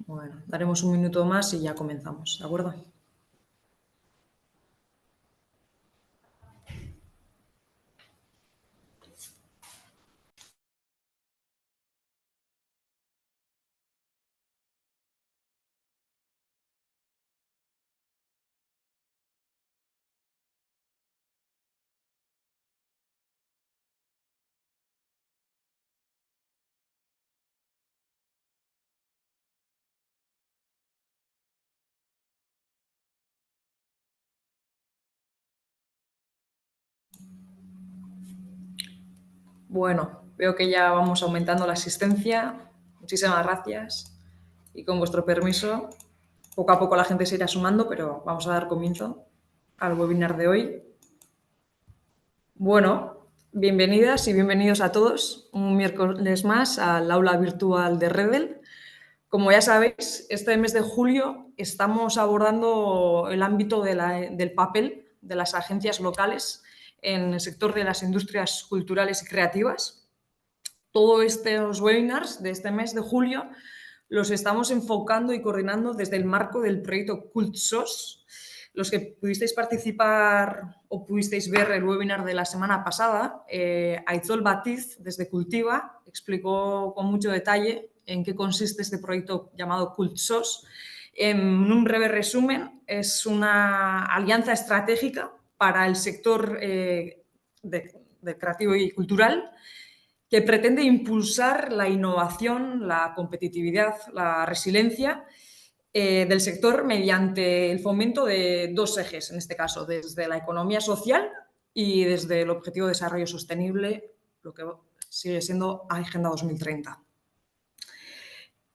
Bueno, daremos un minuto más y ya comenzamos, ¿de acuerdo? Bueno, veo que ya vamos aumentando la asistencia. Muchísimas gracias. Y con vuestro permiso, poco a poco la gente se irá sumando, pero vamos a dar comienzo al webinar de hoy. Bueno, bienvenidas y bienvenidos a todos un miércoles más al aula virtual de Redel. Como ya sabéis, este mes de julio estamos abordando el ámbito del papel de las agencias locales en el sector de las industrias culturales y creativas. Todos estos webinars de este mes de julio los estamos enfocando y coordinando desde el marco del proyecto CultSOS. Los que pudisteis participar o pudisteis ver el webinar de la semana pasada, Aitzol Batiz, desde Cultiva, explicó con mucho detalle en qué consiste este proyecto llamado CultSOS. En un breve resumen, es una alianza estratégica para el sector de creativo y cultural que pretende impulsar la innovación, la competitividad, la resiliencia del sector mediante el fomento de dos ejes, en este caso, desde la economía social y desde el Objetivo de Desarrollo Sostenible, lo que sigue siendo Agenda 2030.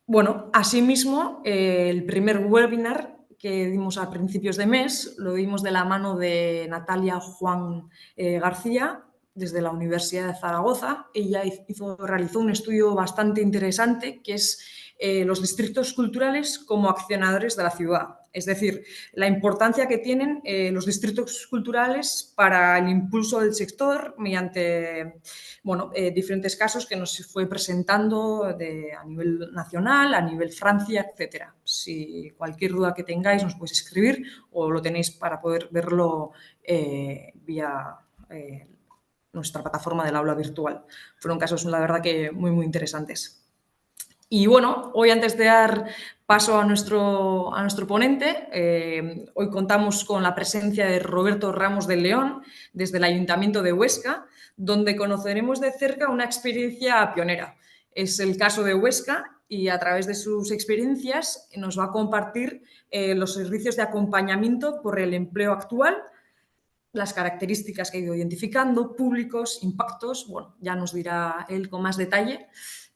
Bueno, asimismo, el primer webinar que dimos a principios de mes lo dimos de la mano de Natalia Juan García, desde la Universidad de Zaragoza. Ella realizó un estudio bastante interesante que es los distritos culturales como accionadores de la ciudad. Es decir, la importancia que tienen los distritos culturales para el impulso del sector mediante diferentes casos que nos fue presentando a nivel nacional, a nivel Francia, etcétera. Si cualquier duda que tengáis nos podéis escribir o lo tenéis para poder verlo vía nuestra plataforma del aula virtual. Fueron casos, la verdad, que muy, muy interesantes. Y bueno, hoy antes de dar paso a nuestro ponente, hoy contamos con la presencia de Roberto Ramos del León desde el Ayuntamiento de Huesca, donde conoceremos de cerca una experiencia pionera. Es el caso de Huesca y a través de sus experiencias nos va a compartir los servicios de acompañamiento por el empleo actual, las características que ha ido identificando, públicos, impactos, bueno, ya nos dirá él con más detalle.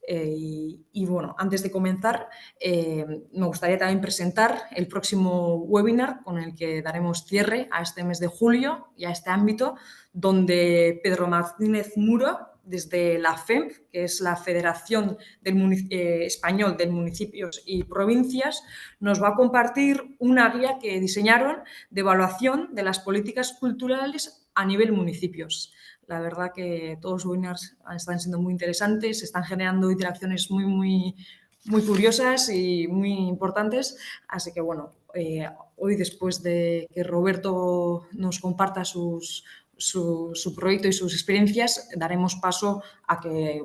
Y bueno, antes de comenzar, me gustaría también presentar el próximo webinar con el que daremos cierre a este mes de julio y a este ámbito, donde Pedro Martínez Muro, desde la FEMP, que es la Federación Español de Municipios y Provincias, nos va a compartir una guía que diseñaron de evaluación de las políticas culturales a nivel municipios. La verdad que todos los webinars están siendo muy interesantes, se están generando interacciones muy curiosas y muy importantes. Así que, bueno, hoy después de que Roberto nos comparta su proyecto y sus experiencias, daremos paso a que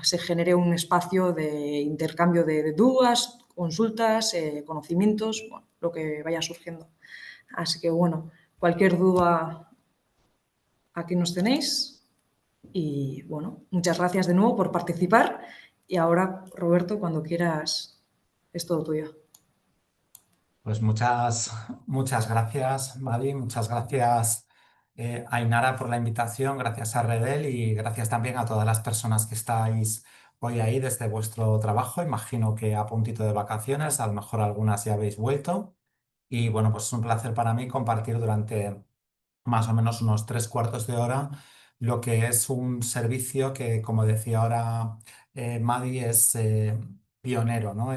se genere un espacio de intercambio de dudas, consultas, conocimientos, bueno, lo que vaya surgiendo. Así que, bueno, cualquier duda, aquí nos tenéis. Y, bueno, muchas gracias de nuevo por participar. Y ahora, Roberto, cuando quieras, es todo tuyo. Pues muchas gracias, Madi, muchas gracias, Ainara, por la invitación, gracias a Redel y gracias también a todas las personas que estáis hoy ahí desde vuestro trabajo. Imagino que a puntito de vacaciones, a lo mejor algunas ya habéis vuelto. Y bueno, pues es un placer para mí compartir durante más o menos unos 3/4 de hora lo que es un servicio que, como decía ahora Madi, es pionero, ¿no?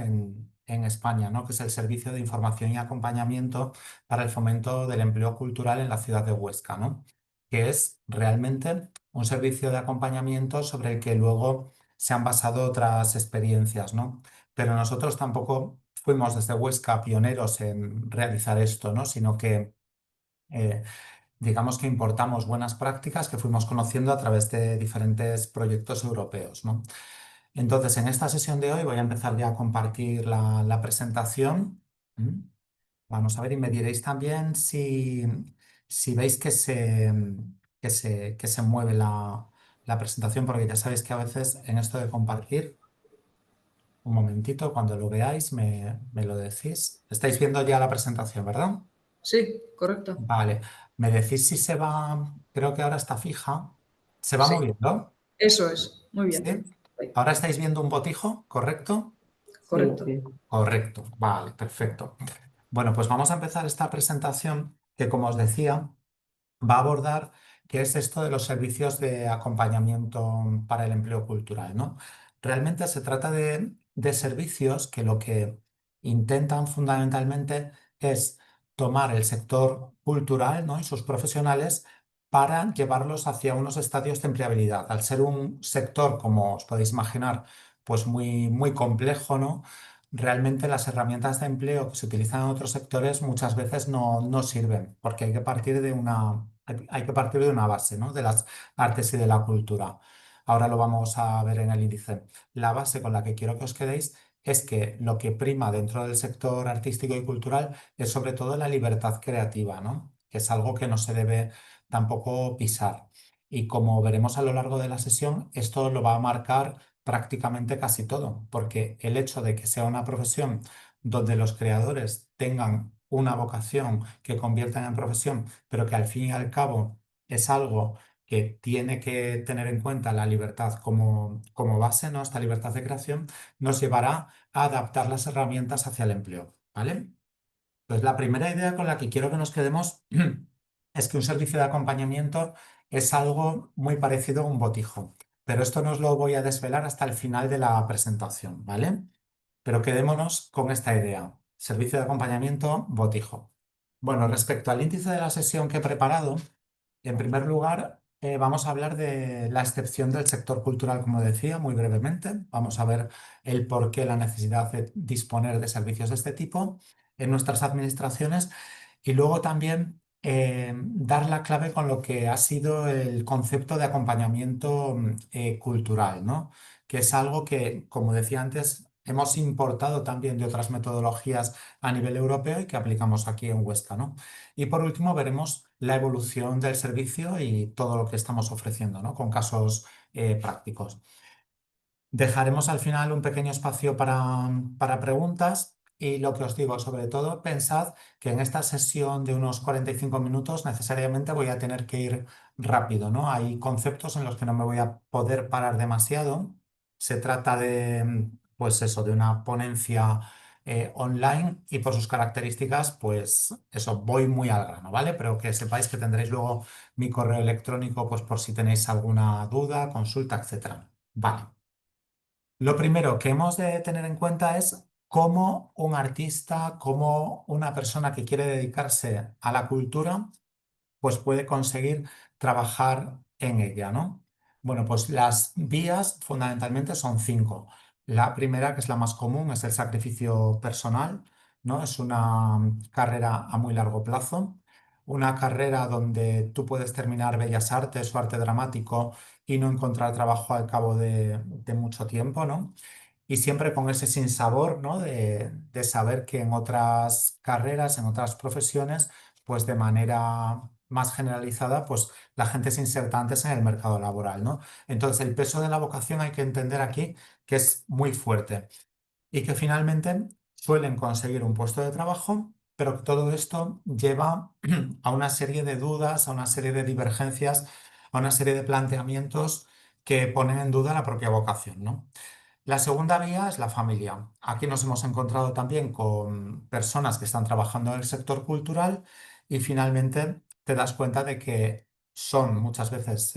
en España, ¿no? Que es el Servicio de Información y Acompañamiento para el Fomento del Empleo Cultural en la ciudad de Huesca, ¿no? Que es realmente un servicio de acompañamiento sobre el que luego se han basado otras experiencias, ¿no? Pero nosotros tampoco fuimos desde Huesca pioneros en realizar esto, ¿no? Sino que eh, digamos que importamos buenas prácticas que fuimos conociendo a través de diferentes proyectos europeos, ¿no? Entonces, en esta sesión de hoy voy a empezar ya a compartir la presentación. ¿Mm? Vamos a ver y me diréis también si veis que se mueve la presentación, porque ya sabéis que a veces en esto de compartir, un momentito, cuando lo veáis me lo decís. Estáis viendo ya la presentación, ¿verdad? Sí, correcto. Vale, me decís si se va, creo que ahora está fija, se va Sí, moviendo, eso es. Muy bien. ¿sí? Ahora estáis viendo un botijo, ¿correcto? Correcto. Correcto, vale, perfecto. Bueno, pues vamos a empezar esta presentación que, como os decía, va a abordar qué es esto de los servicios de acompañamiento para el empleo cultural, ¿no? Realmente se trata de servicios que lo que intentan fundamentalmente es tomar el sector cultural, ¿no? y sus profesionales para llevarlos hacia unos estadios de empleabilidad. Al ser un sector, como os podéis imaginar, pues muy, muy complejo, ¿no? Realmente las herramientas de empleo que se utilizan en otros sectores muchas veces no sirven, porque hay que partir de una base, ¿no? De las artes y de la cultura. Ahora lo vamos a ver en el índice. La base con la que quiero que os quedéis es que lo que prima dentro del sector artístico y cultural es sobre todo la libertad creativa, ¿no? Que es algo que no se debe tampoco pisar. Y como veremos a lo largo de la sesión, esto lo va a marcar prácticamente casi todo, porque el hecho de que sea una profesión donde los creadores tengan una vocación que conviertan en profesión, pero que al fin y al cabo es algo que tiene que tener en cuenta la libertad como base, ¿no? Esta libertad de creación nos llevará a adaptar las herramientas hacia el empleo, ¿vale? Pues la primera idea con la que quiero que nos quedemos es que un servicio de acompañamiento es algo muy parecido a un botijo, pero esto no os lo voy a desvelar hasta el final de la presentación, ¿vale? Pero quedémonos con esta idea. Servicio de acompañamiento, botijo. Bueno, respecto al índice de la sesión que he preparado, en primer lugar, vamos a hablar de la excepción del sector cultural, como decía, muy brevemente. Vamos a ver el por qué la necesidad de disponer de servicios de este tipo en nuestras administraciones y luego también dar la clave con lo que ha sido el concepto de acompañamiento cultural, ¿no? Que es algo que, como decía antes, hemos importado también de otras metodologías a nivel europeo y que aplicamos aquí en Huesca, ¿no? Y por último, veremos la evolución del servicio y todo lo que estamos ofreciendo, ¿no? Con casos prácticos. Dejaremos al final un pequeño espacio para preguntas y lo que os digo, sobre todo, pensad que en esta sesión de unos 45 minutos necesariamente voy a tener que ir rápido, ¿no? Hay conceptos en los que no me voy a poder parar demasiado. Se trata de, pues eso, de una ponencia online y por sus características, pues eso, voy muy al grano, ¿vale? Pero que sepáis que tendréis luego mi correo electrónico, pues por si tenéis alguna duda, consulta, etcétera. Vale. Lo primero que hemos de tener en cuenta es cómo un artista, cómo una persona que quiere dedicarse a la cultura, pues puede conseguir trabajar en ella, ¿no? Bueno, pues las vías fundamentalmente son cinco. La primera, que es la más común, es el sacrificio personal, ¿no? Es una carrera a muy largo plazo, una carrera donde tú puedes terminar bellas artes o arte dramático y no encontrar trabajo al cabo de mucho tiempo, ¿no? Y siempre con ese sinsabor, ¿no? De saber que en otras carreras, en otras profesiones, pues de manera más generalizada, pues la gente se inserta antes en el mercado laboral, ¿no? Entonces, el peso de la vocación hay que entender aquí que es muy fuerte y que finalmente suelen conseguir un puesto de trabajo, pero que todo esto lleva a una serie de dudas, a una serie de divergencias, a una serie de planteamientos que ponen en duda la propia vocación, ¿no? La segunda vía es la familia. Aquí nos hemos encontrado también con personas que están trabajando en el sector cultural y finalmente te das cuenta de que son muchas veces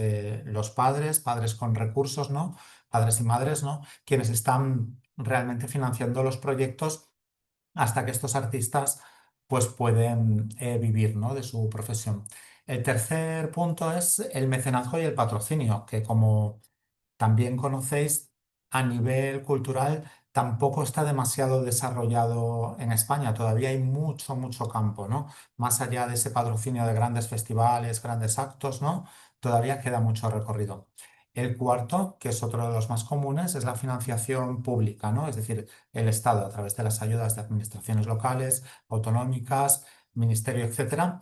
los padres, padres con recursos, ¿no? Padres y madres, ¿no? Quienes están realmente financiando los proyectos hasta que estos artistas pues pueden vivir, ¿no? de su profesión. El tercer punto es el mecenazgo y el patrocinio, que como también conocéis, a nivel cultural tampoco está demasiado desarrollado en España. Todavía hay mucho, mucho campo, ¿no? Más allá de ese patrocinio de grandes festivales, grandes actos, ¿no? Todavía queda mucho recorrido. El cuarto, que es otro de los más comunes, es la financiación pública, ¿no? Es decir, el Estado a través de las ayudas de administraciones locales, autonómicas, ministerio, etcétera,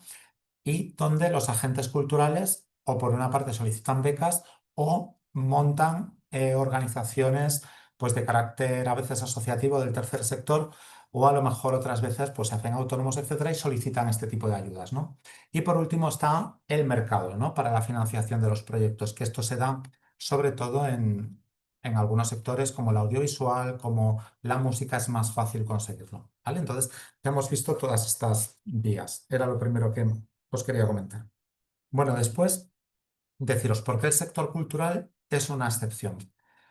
y donde los agentes culturales o por una parte solicitan becas o montan organizaciones pues de carácter a veces asociativo del tercer sector o a lo mejor otras veces pues se hacen autónomos, etcétera, y solicitan este tipo de ayudas, ¿no? Y por último está el mercado, ¿no? Para la financiación de los proyectos, que esto se da sobre todo en algunos sectores como el audiovisual, como la música, es más fácil conseguirlo, ¿vale? Entonces, hemos visto todas estas vías. Era lo primero que os quería comentar. Bueno, después deciros por qué el sector cultural es una excepción.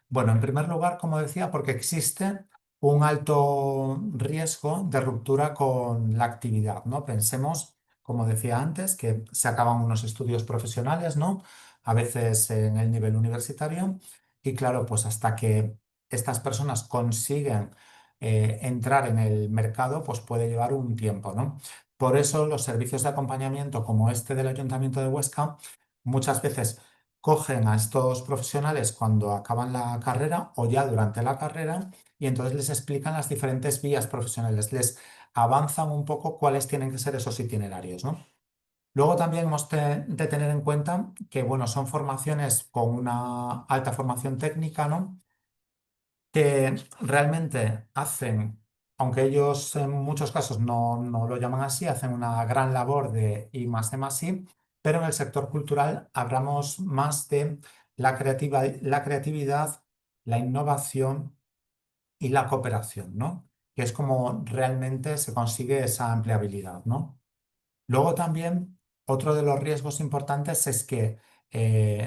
Bueno, en primer lugar, como decía, porque existe un alto riesgo de ruptura con la actividad, ¿no? Pensemos, como decía antes, que se acaban unos estudios profesionales, ¿no? A veces en el nivel universitario y claro, pues hasta que estas personas consiguen entrar en el mercado, pues puede llevar un tiempo, ¿no? Por eso los servicios de acompañamiento como este del Ayuntamiento de Huesca muchas veces cogen a estos profesionales cuando acaban la carrera o ya durante la carrera y entonces les explican las diferentes vías profesionales, les avanzan un poco cuáles tienen que ser esos itinerarios, ¿no? Luego también hemos de tener en cuenta que, bueno, son formaciones con una alta formación técnica, ¿no? Que realmente hacen, aunque ellos en muchos casos no lo llaman así, hacen una gran labor de I+D+I, pero en el sector cultural hablamos más de la creatividad, la innovación y la cooperación, ¿no? Que es como realmente se consigue esa empleabilidad, ¿no? Luego también otro de los riesgos importantes es que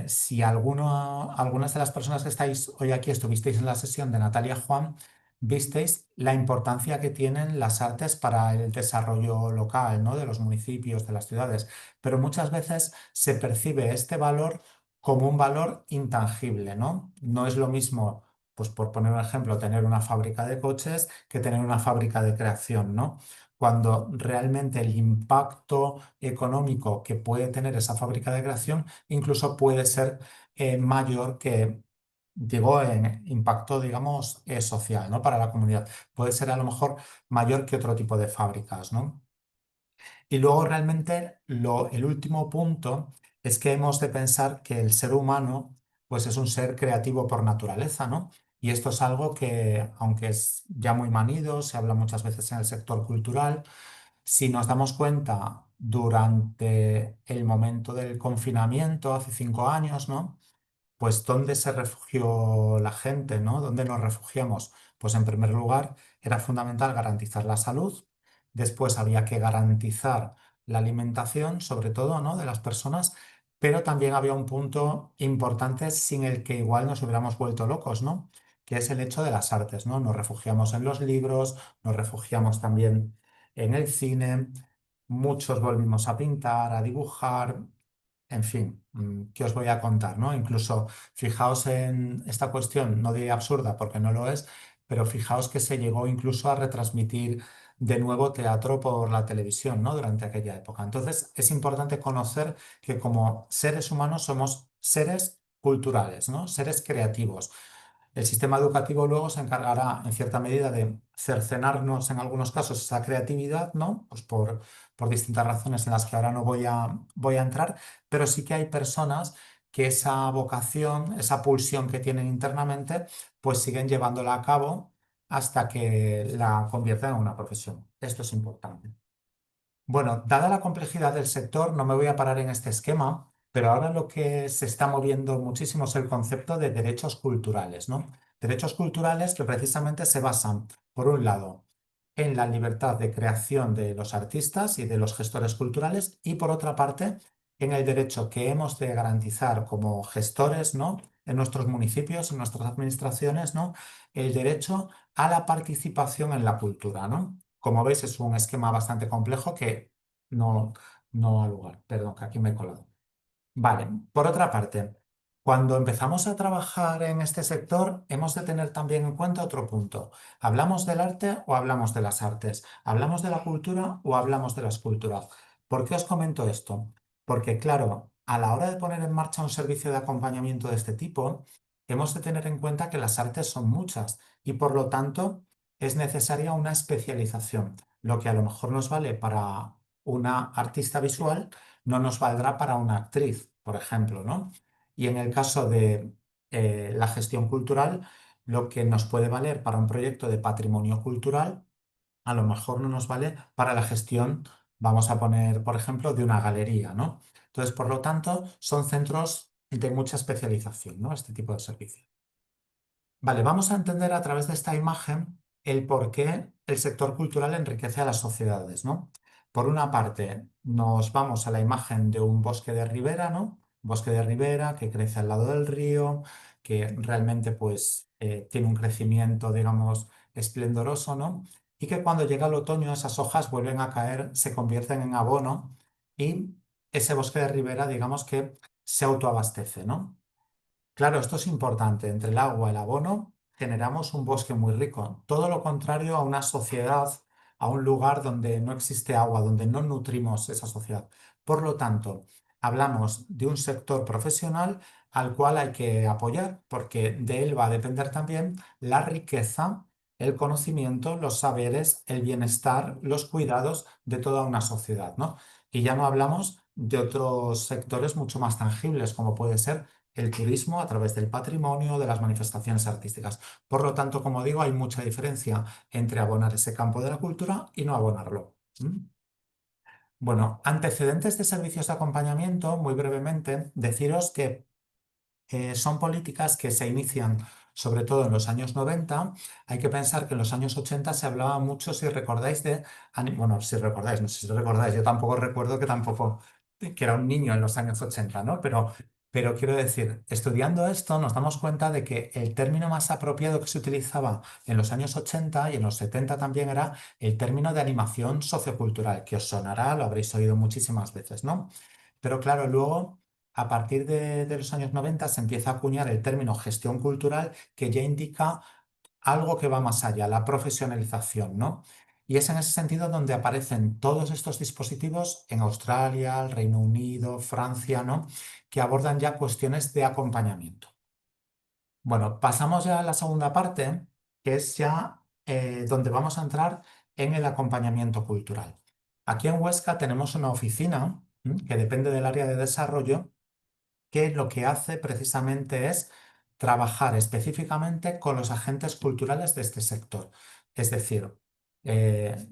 si algunas de las personas que estáis hoy aquí estuvisteis en la sesión de Natalia Juan, visteis la importancia que tienen las artes para el desarrollo local, ¿no? De los municipios, de las ciudades, pero muchas veces se percibe este valor como un valor intangible, ¿no? No es lo mismo, pues por poner un ejemplo, tener una fábrica de coches que tener una fábrica de creación, ¿no? Cuando realmente el impacto económico que puede tener esa fábrica de creación incluso puede ser mayor que, digo, en impacto, digamos, social, ¿no? Para la comunidad. Puede ser a lo mejor mayor que otro tipo de fábricas, ¿no? Y luego realmente el último punto es que hemos de pensar que el ser humano pues es un ser creativo por naturaleza, ¿no? Y esto es algo que, aunque es ya muy manido, se habla muchas veces en el sector cultural, si nos damos cuenta durante el momento del confinamiento, hace 5 años, ¿no? Pues ¿dónde se refugió la gente, ¿no? ¿Dónde nos refugiamos? Pues en primer lugar era fundamental garantizar la salud, después había que garantizar la alimentación, sobre todo, ¿no? De las personas, pero también había un punto importante sin el que igual nos hubiéramos vuelto locos, ¿no? Que es el hecho de las artes, ¿no? Nos refugiamos en los libros, nos refugiamos también en el cine, muchos volvimos a pintar, a dibujar, en fin, ¿qué os voy a contar, ¿no? Incluso fijaos en esta cuestión, no diré absurda porque no lo es, pero fijaos que se llegó incluso a retransmitir de nuevo teatro por la televisión, ¿no? Durante aquella época. Entonces, es importante conocer que como seres humanos somos seres culturales, ¿no? Seres creativos. El sistema educativo luego se encargará en cierta medida de cercenarnos en algunos casos esa creatividad, ¿no? Pues por distintas razones en las que ahora no voy a entrar, pero sí que hay personas que esa vocación, esa pulsión que tienen internamente, pues siguen llevándola a cabo hasta que la conviertan en una profesión. Esto es importante. Bueno, dada la complejidad del sector, no me voy a parar en este esquema, pero ahora lo que se está moviendo muchísimo es el concepto de derechos culturales, ¿no? Derechos culturales que precisamente se basan, por un lado, en la libertad de creación de los artistas y de los gestores culturales y, por otra parte, en el derecho que hemos de garantizar como gestores, ¿no? En nuestros municipios, en nuestras administraciones, ¿no? El derecho a la participación en la cultura, ¿no? Como veis, es un esquema bastante complejo que no, no ha lugar. Perdón, que aquí me he colado. Vale, por otra parte, Cuando empezamos a trabajar en este sector, hemos de tener también en cuenta otro punto. ¿Hablamos del arte o hablamos de las artes? ¿Hablamos de la cultura o hablamos de la escultura? ¿Por qué os comento esto? Porque, claro, a la hora de poner en marcha un servicio de acompañamiento de este tipo, hemos de tener en cuenta que las artes son muchas y, por lo tanto, es necesaria una especialización. Lo que a lo mejor nos vale para una artista visual, no nos valdrá para una actriz, por ejemplo, ¿no? Y en el caso de la gestión cultural, lo que nos puede valer para un proyecto de patrimonio cultural, a lo mejor no nos vale para la gestión, vamos a poner, por ejemplo, de una galería, ¿no? Entonces, por lo tanto, son centros de mucha especialización, ¿no? Este tipo de servicios. Vale, vamos a entender a través de esta imagen el por qué el sector cultural enriquece a las sociedades, ¿no? Por una parte, nos vamos a la imagen de un bosque de ribera, ¿no? Bosque de ribera que crece al lado del río, que realmente pues tiene un crecimiento, digamos, esplendoroso, ¿no? Y que cuando llega el otoño esas hojas vuelven a caer, se convierten en abono y ese bosque de ribera, digamos que se autoabastece, ¿no? Claro, esto es importante. Entre el agua y el abono generamos un bosque muy rico. Todo lo contrario a una sociedad, a un lugar donde no existe agua, donde no nutrimos esa sociedad. Por lo tanto, hablamos de un sector profesional al cual hay que apoyar, porque de él va a depender también la riqueza, el conocimiento, los saberes, el bienestar, los cuidados de toda una sociedad, ¿no? Y ya no hablamos de otros sectores mucho más tangibles, como puede ser el turismo a través del patrimonio, de las manifestaciones artísticas. Por lo tanto, como digo, hay mucha diferencia entre abonar ese campo de la cultura y no abonarlo. ¿Mm? Bueno, antecedentes de servicios de acompañamiento, muy brevemente, deciros que son políticas que se inician sobre todo en los años 90. Hay que pensar que en los años 80 se hablaba mucho, si recordáis, bueno, si recordáis, no sé si recordáis, yo tampoco recuerdo que era un niño en los años 80, ¿no? Pero quiero decir, estudiando esto nos damos cuenta de que el término más apropiado que se utilizaba en los años 80 y en los 70 también era el término de animación sociocultural, que os sonará, lo habréis oído muchísimas veces, ¿no? Pero claro, luego a partir de los años 90 se empieza a acuñar el término gestión cultural, que ya indica algo que va más allá, la profesionalización, ¿no? Y es en ese sentido donde aparecen todos estos dispositivos en Australia, el Reino Unido, Francia, ¿no? Que abordan ya cuestiones de acompañamiento. Bueno, pasamos ya a la segunda parte, que es ya donde vamos a entrar en el acompañamiento cultural. Aquí en Huesca tenemos una oficina que depende del área de desarrollo, que lo que hace precisamente es trabajar específicamente con los agentes culturales de este sector. Es decir,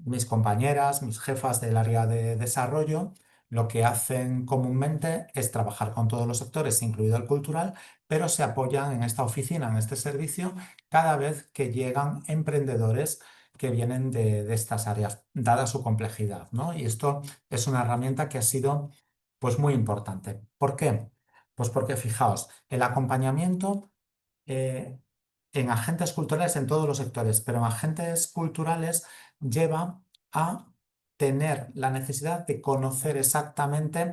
mis compañeras, mis jefas del área de desarrollo, lo que hacen comúnmente es trabajar con todos los sectores, incluido el cultural, pero se apoyan en esta oficina, en este servicio, cada vez que llegan emprendedores que vienen de estas áreas, dada su complejidad, ¿no? Y esto es una herramienta que ha sido, pues, muy importante. ¿Por qué? Pues porque fijaos, el acompañamiento eh, en agentes culturales en todos los sectores, pero en agentes culturales lleva a tener la necesidad de conocer exactamente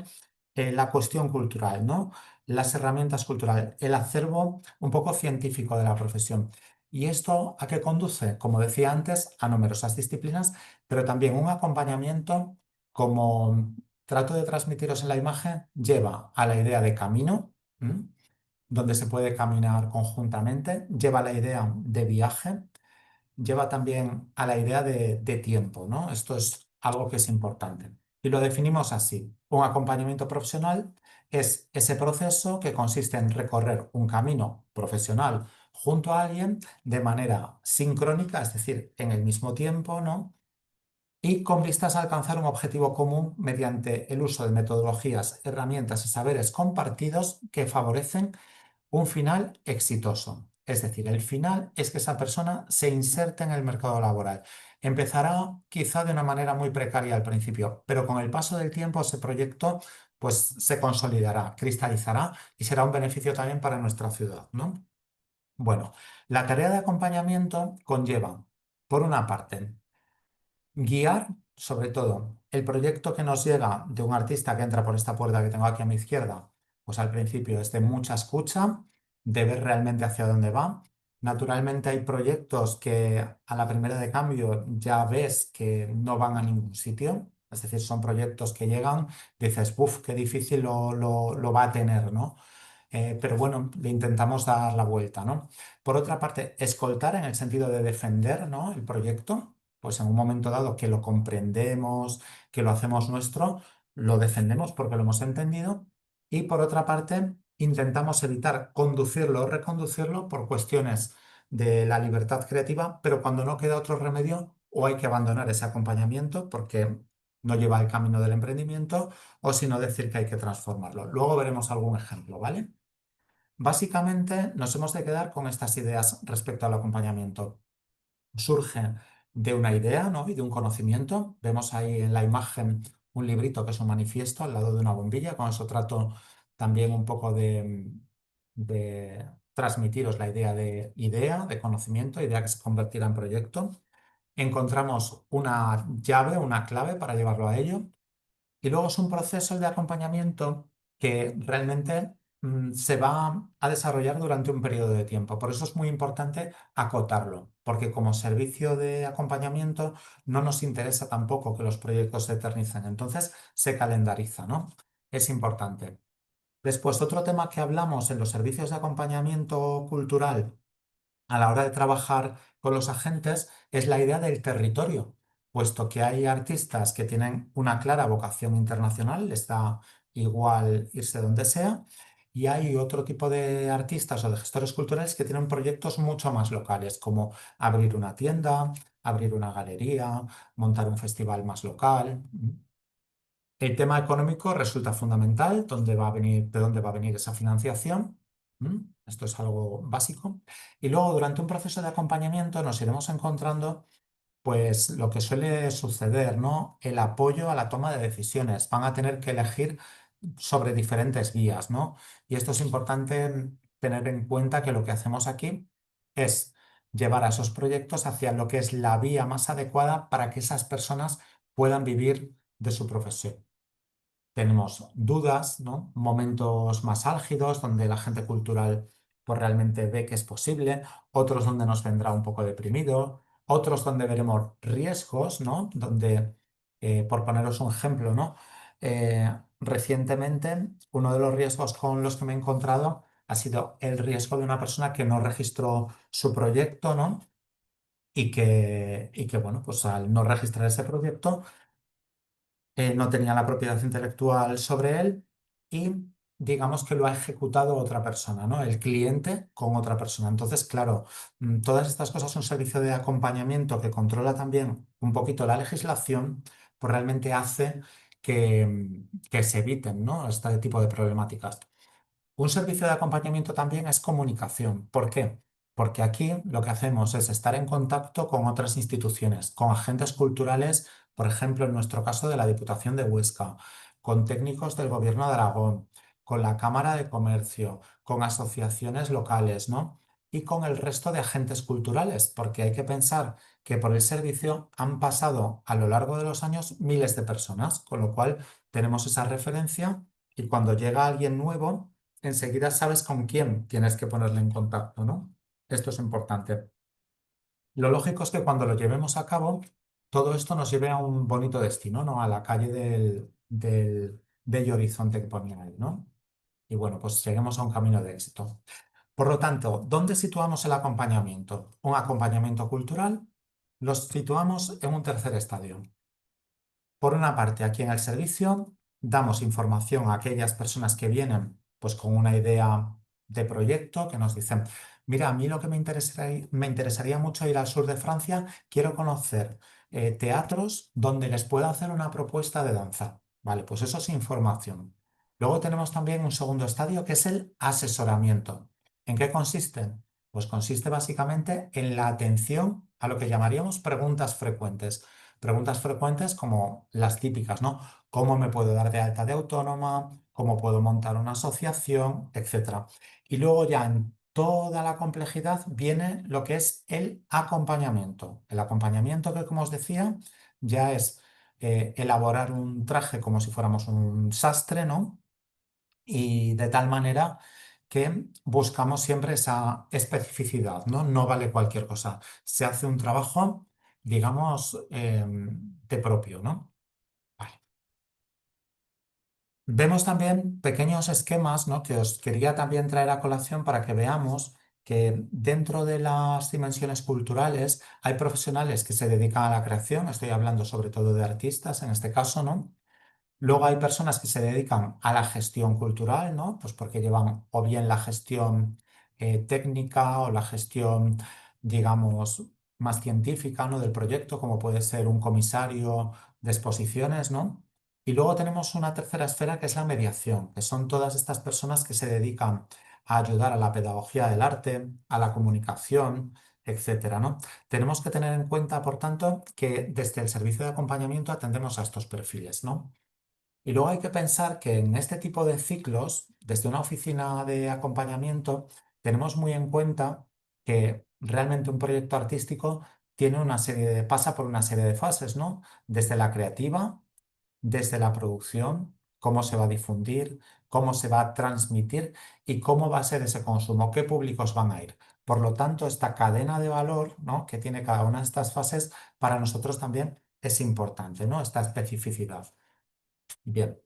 la cuestión cultural, ¿no? Las herramientas culturales, el acervo un poco científico de la profesión. ¿Y esto a qué conduce? Como decía antes, a numerosas disciplinas, pero también un acompañamiento, como trato de transmitiros en la imagen, lleva a la idea de camino, ¿m? Donde se puede caminar conjuntamente, lleva a la idea de viaje, lleva también a la idea de tiempo, ¿no? Esto es algo que es importante. Y lo definimos así. Un acompañamiento profesional es ese proceso que consiste en recorrer un camino profesional junto a alguien de manera sincrónica, es decir, en el mismo tiempo, ¿no? Y con vistas a alcanzar un objetivo común mediante el uso de metodologías, herramientas y saberes compartidos que favorecen un final exitoso. Es decir, el final es que esa persona se inserte en el mercado laboral. Empezará quizá de una manera muy precaria al principio, pero con el paso del tiempo ese proyecto pues se consolidará, cristalizará y será un beneficio también para nuestra ciudad, ¿no? Bueno, la tarea de acompañamiento conlleva, por una parte, guiar, sobre todo, el proyecto que nos llega de un artista que entra por esta puerta que tengo aquí a mi izquierda, Pues al principio es de mucha escucha, de ver realmente hacia dónde va. Naturalmente hay proyectos que a la primera de cambio ya ves que no van a ningún sitio. Es decir, son proyectos que llegan, dices, ¡buf! Qué difícil lo va a tener, ¿no? Pero bueno, le intentamos dar la vuelta, ¿no? Por otra parte, escoltar en el sentido de defender, ¿no? El proyecto, pues en un momento dado que lo comprendemos, que lo hacemos nuestro, lo defendemos porque lo hemos entendido. Y por otra parte, intentamos evitar conducirlo o reconducirlo por cuestiones de la libertad creativa, pero cuando no queda otro remedio, o hay que abandonar ese acompañamiento porque no lleva el camino del emprendimiento, o si no, decir que hay que transformarlo. Luego veremos algún ejemplo, ¿vale? Básicamente nos hemos de quedar con estas ideas respecto al acompañamiento. Surge de una idea, ¿no? Y de un conocimiento. Vemos ahí en la imagen un librito que es un manifiesto al lado de una bombilla. Con eso trato también un poco de transmitiros la idea, de conocimiento, idea que se convertirá en proyecto. Encontramos una llave, una clave para llevarlo a ello. Y luego es un proceso de acompañamiento que realmente se va a desarrollar durante un periodo de tiempo. Por eso es muy importante acotarlo, porque como servicio de acompañamiento no nos interesa tampoco que los proyectos se eternicen. Entonces se calendariza, ¿no? Es importante. Después, otro tema que hablamos en los servicios de acompañamiento cultural a la hora de trabajar con los agentes es la idea del territorio, puesto que hay artistas que tienen una clara vocación internacional, les da igual irse donde sea, y hay otro tipo de artistas o de gestores culturales que tienen proyectos mucho más locales, como abrir una tienda, abrir una galería, montar un festival más local. El tema económico resulta fundamental, de dónde va a venir esa financiación. ¿Mm? Esto es algo básico. Y luego, durante un proceso de acompañamiento, nos iremos encontrando, pues, lo que suele suceder, ¿no? El apoyo a la toma de decisiones. Van a tener que elegir sobre diferentes vías, ¿no? Y esto es importante tener en cuenta que lo que hacemos aquí es llevar a esos proyectos hacia lo que es la vía más adecuada para que esas personas puedan vivir de su profesión. Tenemos dudas, ¿no? Momentos más álgidos donde la gente cultural pues realmente ve que es posible, otros donde nos vendrá un poco deprimido, otros donde veremos riesgos, ¿no? Donde, por poneros un ejemplo, ¿no? Recientemente uno de los riesgos con los que me he encontrado ha sido el riesgo de una persona que no registró su proyecto, ¿no? Y que bueno, pues al no registrar ese proyecto no tenía la propiedad intelectual sobre él y digamos que lo ha ejecutado otra persona, ¿no? El cliente con otra persona. Entonces, claro, todas estas cosas, un servicio de acompañamiento que controla también un poquito la legislación, pues realmente hace que se eviten, ¿no? Este tipo de problemáticas. Un servicio de acompañamiento también es comunicación. ¿Por qué? Porque aquí lo que hacemos es estar en contacto con otras instituciones, con agentes culturales, por ejemplo, en nuestro caso de la Diputación de Huesca, con técnicos del Gobierno de Aragón, con la Cámara de Comercio, con asociaciones locales, ¿no? Y con el resto de agentes culturales, porque hay que pensar que por el servicio han pasado a lo largo de los años miles de personas, con lo cual tenemos esa referencia y cuando llega alguien nuevo, enseguida sabes con quién tienes que ponerle en contacto, ¿no? Esto es importante. Lo lógico es que cuando lo llevemos a cabo, todo esto nos lleve a un bonito destino, ¿no? A la calle del bello horizonte que ponía ahí, ¿no? Y bueno, pues lleguemos a un camino de éxito. Por lo tanto, ¿dónde situamos el acompañamiento? Un acompañamiento cultural lo situamos en un tercer estadio. Por una parte, aquí en el servicio damos información a aquellas personas que vienen pues con una idea de proyecto, que nos dicen, mira, a mí lo que me interesaría mucho ir al sur de Francia, quiero conocer teatros donde les pueda hacer una propuesta de danza. Vale, pues eso es información. Luego tenemos también un segundo estadio que es el asesoramiento. ¿En qué consiste? Pues consiste básicamente en la atención a lo que llamaríamos preguntas frecuentes. Preguntas frecuentes como las típicas, ¿no? ¿Cómo me puedo dar de alta de autónoma? ¿Cómo puedo montar una asociación? Etcétera. Y luego ya en toda la complejidad viene lo que es el acompañamiento. El acompañamiento que, como os decía, ya es elaborar un traje como si fuéramos un sastre, ¿no? y de tal manera que buscamos siempre esa especificidad, ¿no? No vale cualquier cosa. Se hace un trabajo, digamos, de propio, ¿no? Vale. Vemos también pequeños esquemas, ¿no? Que os quería también traer a colación para que veamos que dentro de las dimensiones culturales hay profesionales que se dedican a la creación, estoy hablando sobre todo de artistas en este caso, ¿no? Luego hay personas que se dedican a la gestión cultural, ¿no? Pues porque llevan o bien la gestión técnica o la gestión, digamos, más científica, ¿no? Del proyecto, como puede ser un comisario de exposiciones, ¿no? Y luego tenemos una tercera esfera que es la mediación, que son todas estas personas que se dedican a ayudar a la pedagogía del arte, a la comunicación, etcétera, ¿no? Tenemos que tener en cuenta, por tanto, que desde el servicio de acompañamiento atendemos a estos perfiles, ¿no? Y luego hay que pensar que en este tipo de ciclos, desde una oficina de acompañamiento, tenemos muy en cuenta que realmente un proyecto artístico tiene pasa por una serie de fases, ¿no? Desde la creativa, desde la producción, cómo se va a difundir, cómo se va a transmitir y cómo va a ser ese consumo, qué públicos van a ir. Por lo tanto, esta cadena de valor, ¿no? Que tiene cada una de estas fases, para nosotros también es importante, ¿no? Esta especificidad. Bien.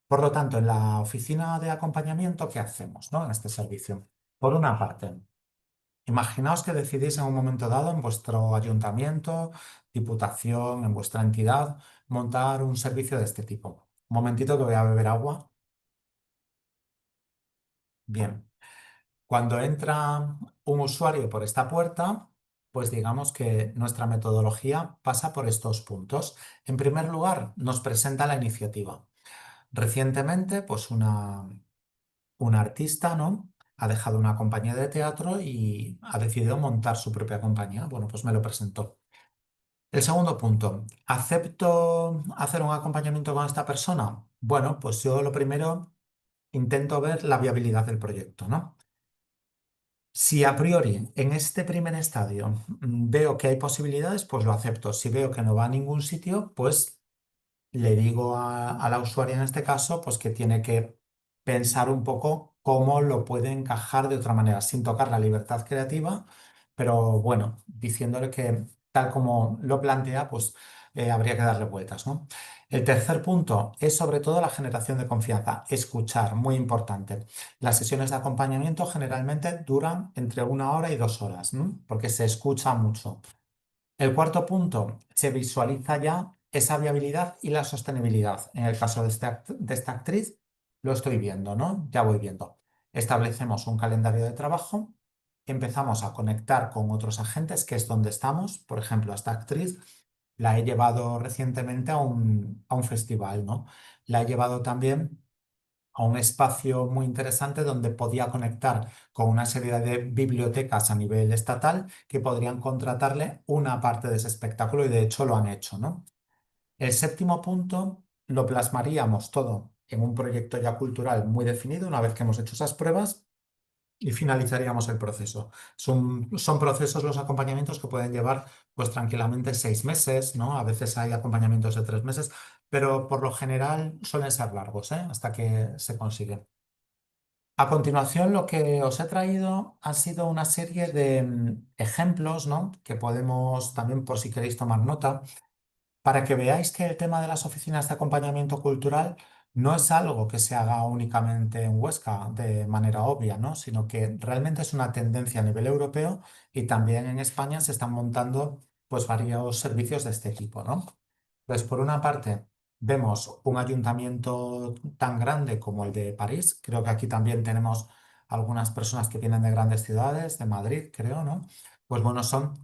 Por lo tanto, en la oficina de acompañamiento, ¿qué hacemos, ¿no? En este servicio? Por una parte, imaginaos que decidís en un momento dado en vuestro ayuntamiento, diputación, en vuestra entidad, montar un servicio de este tipo. Un momentito que voy a beber agua. Bien. Cuando entra un usuario por esta puerta, pues digamos que nuestra metodología pasa por estos puntos. En primer lugar, nos presenta la iniciativa. Recientemente, pues un artista, ¿no? Ha dejado una compañía de teatro y ha decidido montar su propia compañía. Bueno, pues me lo presentó. El segundo punto, ¿acepto hacer un acompañamiento con esta persona? Bueno, pues yo lo primero intento ver la viabilidad del proyecto, ¿no? Si a priori en este primer estadio veo que hay posibilidades, pues lo acepto. Si veo que no va a ningún sitio, pues le digo a la usuaria en este caso, pues que tiene que pensar un poco cómo lo puede encajar de otra manera, sin tocar la libertad creativa, pero bueno, diciéndole que tal como lo plantea, pues habría que darle vueltas, ¿no? El tercer punto es sobre todo la generación de confianza, escuchar, muy importante. Las sesiones de acompañamiento generalmente duran entre 1 hora y 2 horas, ¿no? Porque se escucha mucho. El cuarto punto, se visualiza ya esa viabilidad y la sostenibilidad. En el caso de esta actriz, lo estoy viendo, ¿no? Ya voy viendo. Establecemos un calendario de trabajo, empezamos a conectar con otros agentes, que es donde estamos. Por ejemplo, a esta actriz la he llevado recientemente a un festival, ¿no? La he llevado también a un espacio muy interesante donde podía conectar con una serie de bibliotecas a nivel estatal que podrían contratarle una parte de ese espectáculo y de hecho lo han hecho, ¿no? El séptimo punto lo plasmaríamos todo en un proyecto ya cultural muy definido una vez que hemos hecho esas pruebas y finalizaríamos el proceso. Son procesos los acompañamientos que pueden llevar pues tranquilamente 6 meses, ¿no? A veces hay acompañamientos de 3 meses, pero por lo general suelen ser largos, ¿eh? Hasta que se consigue. A continuación, lo que os he traído ha sido una serie de ejemplos, ¿no? Que podemos también, por si queréis tomar nota, para que veáis que el tema de las oficinas de acompañamiento cultural no es algo que se haga únicamente en Huesca de manera obvia, ¿no? Sino que realmente es una tendencia a nivel europeo y también en España se están montando pues varios servicios de este tipo, ¿no? Pues por una parte vemos un ayuntamiento tan grande como el de París. Creo que aquí también tenemos algunas personas que vienen de grandes ciudades, de Madrid, creo, ¿no? Pues bueno, son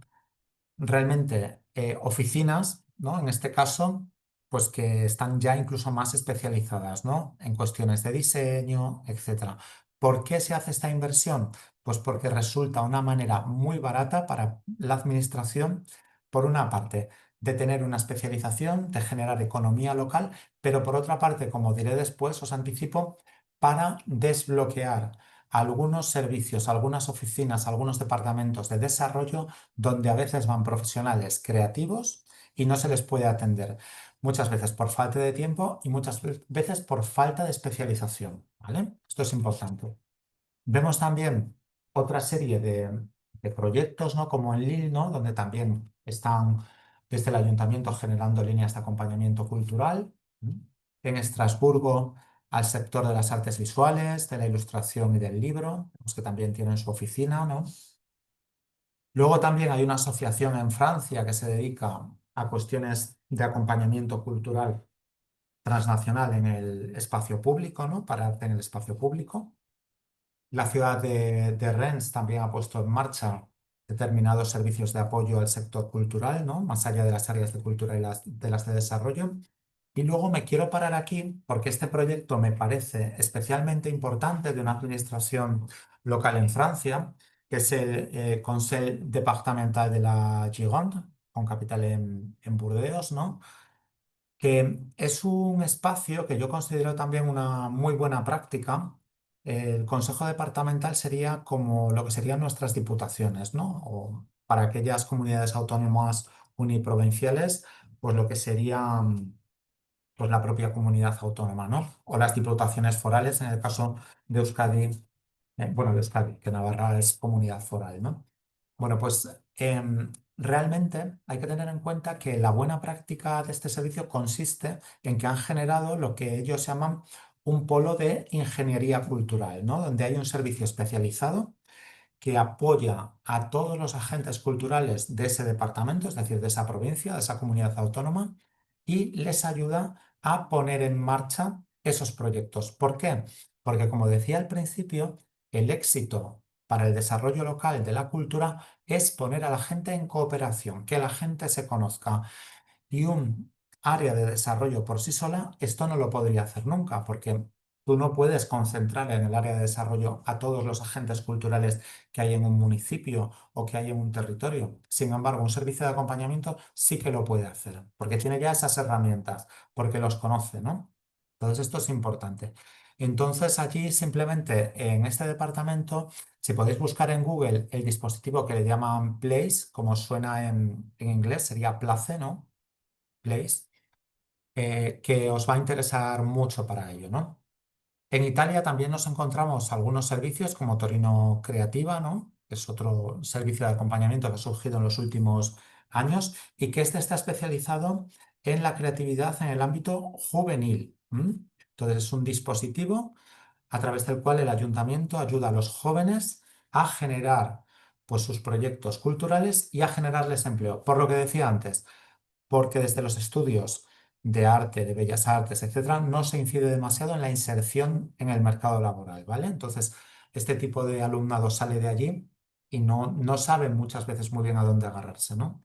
realmente oficinas, ¿no? En este caso, pues que están ya incluso más especializadas, ¿no? En cuestiones de diseño, etcétera. ¿Por qué se hace esta inversión? Pues porque resulta una manera muy barata para la administración, por una parte, de tener una especialización, de generar economía local, pero por otra parte, como diré después, os anticipo, para desbloquear algunos servicios, algunas oficinas, algunos departamentos de desarrollo donde a veces van profesionales creativos y no se les puede atender. muchas veces por falta de tiempo y muchas veces por falta de especialización, ¿vale? Esto es importante. Vemos también otra serie de proyectos, ¿no? Como en Lille, ¿no? Donde también están desde el ayuntamiento generando líneas de acompañamiento cultural. ¿Mm? En Estrasburgo, al sector de las artes visuales, de la ilustración y del libro, pues que también tienen su oficina, ¿no? Luego también hay una asociación en Francia que se dedica a cuestiones de acompañamiento cultural transnacional en el espacio público, ¿no? Para arte en el espacio público. La ciudad de Rennes también ha puesto en marcha determinados servicios de apoyo al sector cultural, ¿no? Más allá de las áreas de cultura y de las de desarrollo. Y luego me quiero parar aquí porque este proyecto me parece especialmente importante de una administración local en Francia, que es el Conseil Départemental de la Gironde, con capital en Burdeos, ¿no? Que es un espacio que yo considero también una muy buena práctica. El Consejo Departamental sería como lo que serían nuestras diputaciones, ¿no? O para aquellas comunidades autónomas uniprovinciales, pues lo que sería pues la propia comunidad autónoma, ¿no? O las diputaciones forales, en el caso de Euskadi, bueno, de Euskadi, que Navarra es comunidad foral, ¿no? Bueno, pues realmente hay que tener en cuenta que la buena práctica de este servicio consiste en que han generado lo que ellos llaman un polo de ingeniería cultural, ¿no? Donde hay un servicio especializado que apoya a todos los agentes culturales de ese departamento, es decir, de esa provincia, de esa comunidad autónoma, y les ayuda a poner en marcha esos proyectos. ¿Por qué? Porque, como decía al principio, el éxito para el desarrollo local de la cultura es poner a la gente en cooperación, que la gente se conozca. Y un área de desarrollo por sí sola, esto no lo podría hacer nunca, porque tú no puedes concentrar en el área de desarrollo a todos los agentes culturales que hay en un municipio o que hay en un territorio. Sin embargo, un servicio de acompañamiento sí que lo puede hacer, porque tiene ya esas herramientas, porque los conoce, ¿no? Entonces, esto es importante. Entonces, allí simplemente en este departamento, si podéis buscar en Google el dispositivo que le llaman Place, como suena en inglés, sería Place, ¿no? Place, que os va a interesar mucho para ello, ¿no? En Italia también nos encontramos algunos servicios como Torino Creativa, ¿no? Que es otro servicio de acompañamiento que ha surgido en los últimos años y que este está especializado en la creatividad en el ámbito juvenil. ¿M? Entonces es un dispositivo a través del cual el ayuntamiento ayuda a los jóvenes a generar pues, sus proyectos culturales y a generarles empleo. Por lo que decía antes, porque desde los estudios de arte, de bellas artes, etcétera, no se incide demasiado en la inserción en el mercado laboral, ¿vale? Entonces, este tipo de alumnado sale de allí y no sabe muchas veces muy bien a dónde agarrarse, ¿no?